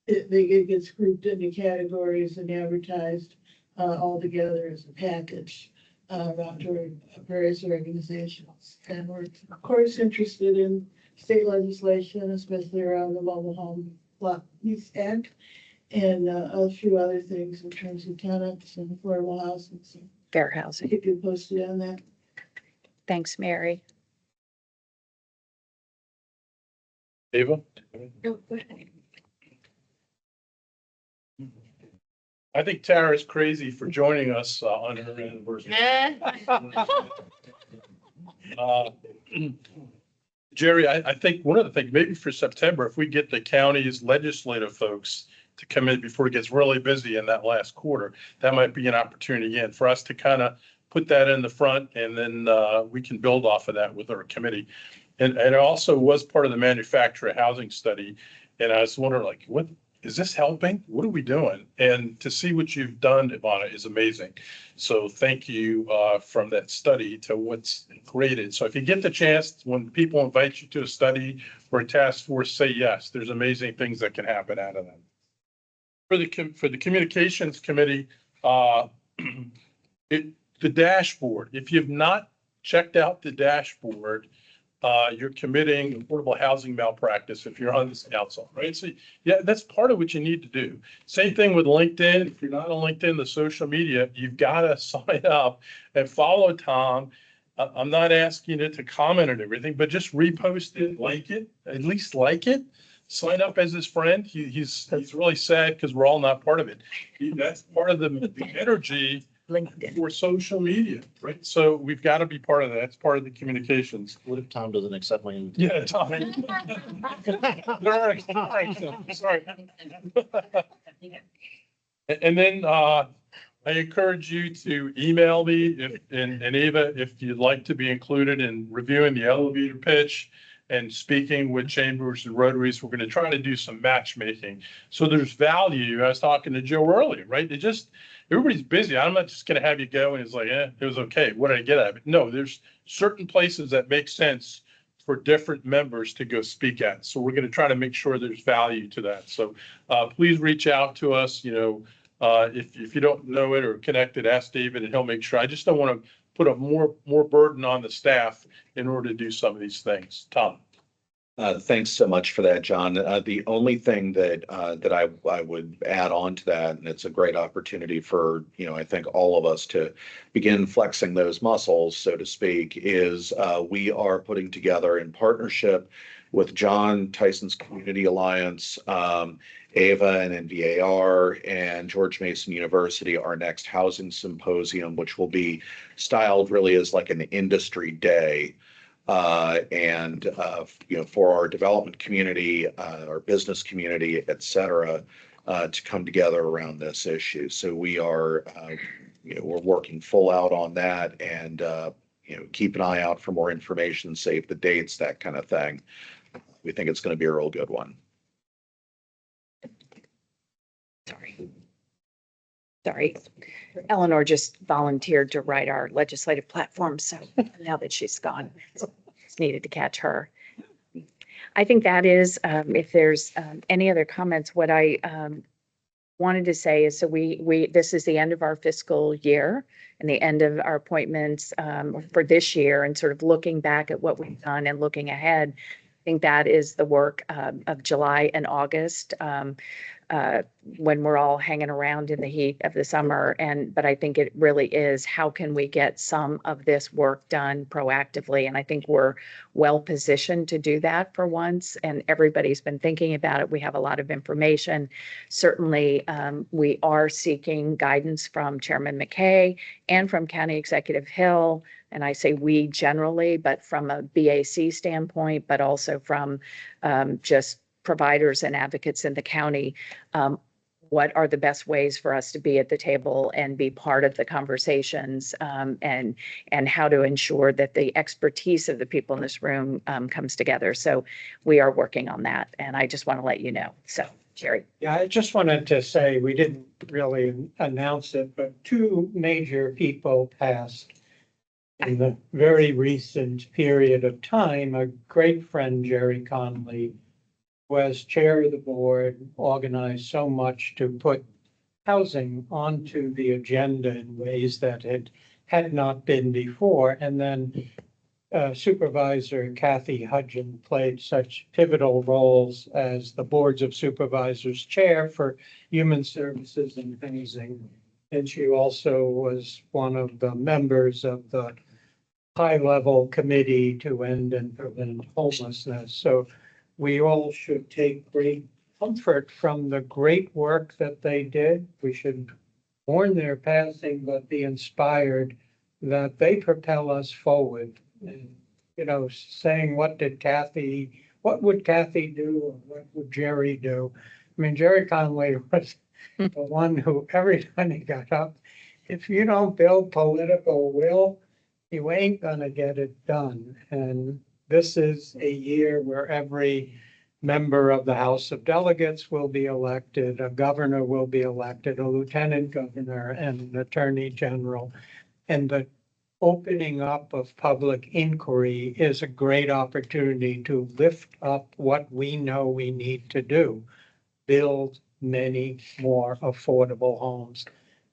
it gets grouped into categories and advertised all together as a package around to various organizations. And we're, of course, interested in state legislation, especially around the mobile home East End, and a few other things in terms of tenants and affordable housing. So Fair housing. keep you posted on that. Thanks, Mary. Ava? No, go ahead. I think Tara's crazy for joining us on her anniversary. Jerry, I think one of the things, maybe for September, if we get the county's legislative folks to come in before it gets really busy in that last quarter, that might be an opportunity again for us to kind of put that in the front, and then we can build off of that with our committee. And it also was part of the manufacturer housing study. And I was wondering, like, what is this helping? What are we doing? And to see what you've done, Ivana, is amazing. So thank you from that study to what's created. So if you get the chance, when people invite you to a study or a task force, say yes. There's amazing things that can happen out of that. For the communications committee, the dashboard, if you've not checked out the dashboard, you're committing affordable housing malpractice if you're on this council, right? So yeah, that's part of what you need to do. Same thing with LinkedIn. If you're not on LinkedIn, the social media, you've got to sign up and follow Tom. I'm not asking you to comment on everything, but just repost it, like it, at least like it. Sign up as his friend. He's really sad because we're all not part of it. That's part of the energy LinkedIn for social media, right? So we've got to be part of that. It's part of the communications. What if Tom doesn't accept my invitation? Yeah, Tom. Sorry. And then I encourage you to email me and Ava, if you'd like to be included in reviewing the elevator pitch and speaking with chambers and rotaries. We're going to try to do some matchmaking. So there's value. I was talking to Joe earlier, right? Everybody's busy. I'm not just going to have you go and it's like, it was okay. What did I get out of it? No, there's certain places that make sense for different members to go speak at. So we're going to try to make sure there's value to that. So please reach out to us. If you don't know it or connected, ask David and he'll make sure. I just don't want to put a more burden on the staff in order to do some of these things. Tom. Thanks so much for that, John. The only thing that I would add on to that, and it's a great opportunity for, I think all of us to begin flexing those muscles, so to speak, is we are putting together in partnership with John, Tyson's Community Alliance, AVA and NVAR, and George Mason University, our next housing symposium, which will be styled really as like an industry day. For our development community, our business community, et cetera, to come together around this issue. So we are, we're working full out on that, and, keep an eye out for more information, save the dates, that kind of thing. We think it's going to be a real good one. Sorry. Eleanor just volunteered to write our legislative platform. So now that she's gone, it's needed to catch her. I think that is, if there's any other comments, what I wanted to say is, so this is the end of our fiscal year and the end of our appointments for this year, and sort of looking back at what we've done and looking ahead. I think that is the work of July and August. When we're all hanging around in the heat of the summer. But I think it really is, how can we get some of this work done proactively? And I think we're well positioned to do that for once. And everybody's been thinking about it. We have a lot of information. Certainly, we are seeking guidance from Chairman McKay and from County Executive Hill. And I say we generally, but from a BAC standpoint, but also from just providers and advocates in the county, what are the best ways for us to be at the table and be part of the conversations, and how to ensure that the expertise of the people in this room comes together. So we are working on that, and I just want to let you know. So, Jerry. Yeah, I just wanted to say, we didn't really announce it, but two major people passed in the very recent period of time. A great friend, Jerry Conley, was chair of the board, organized so much to put housing onto the agenda in ways that had not been before. And then Supervisor Kathy Hudgen played such pivotal roles as the Boards of Supervisors Chair for Human Services and Housing. And she also was one of the members of the high-level committee to end and prevent homelessness. So we all should take great comfort from the great work that they did. We should mourn their passing, but be inspired that they propel us forward. And, you know, saying what would Kathy do, or what would Jerry do? I mean, Jerry Conway was the one who, every time he got up, if you don't build political will, you ain't gonna get it done. And this is a year where every member of the House of Delegates will be elected, a governor will be elected, a lieutenant governor, and an attorney general. And the opening up of public inquiry is a great opportunity to lift up what we know we need to do, build many more affordable homes.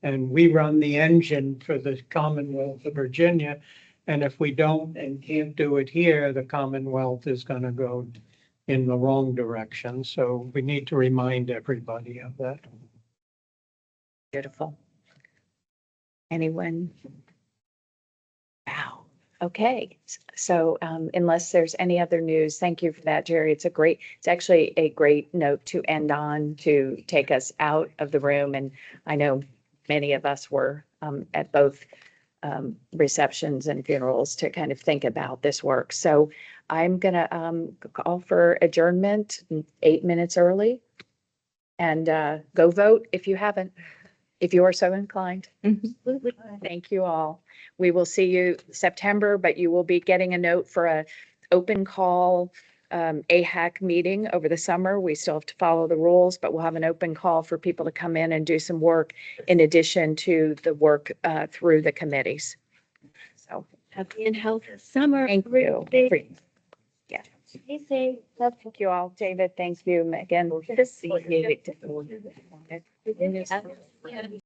And we run the engine for the Commonwealth of Virginia. And if we don't and can't do it here, the Commonwealth is going to go in the wrong direction. So we need to remind everybody of that. Beautiful. Anyone? Wow. Okay. So unless there's any other news, thank you for that, Jerry. It's actually a great note to end on, to take us out of the room. And I know many of us were at both receptions and funerals to kind of think about this work. So I'm gonna call for adjournment 8 minutes early, and go vote if you haven't, if you are so inclined. Thank you all. We will see you September, but you will be getting a note for a open call AHAC meeting over the summer. We still have to follow the rules, but we'll have an open call for people to come in and do some work in addition to the work through the committees. So Happy and healthy summer. thank you. everybody. Yeah. Stay safe. Thank you all. David, thank you again. Good to see you.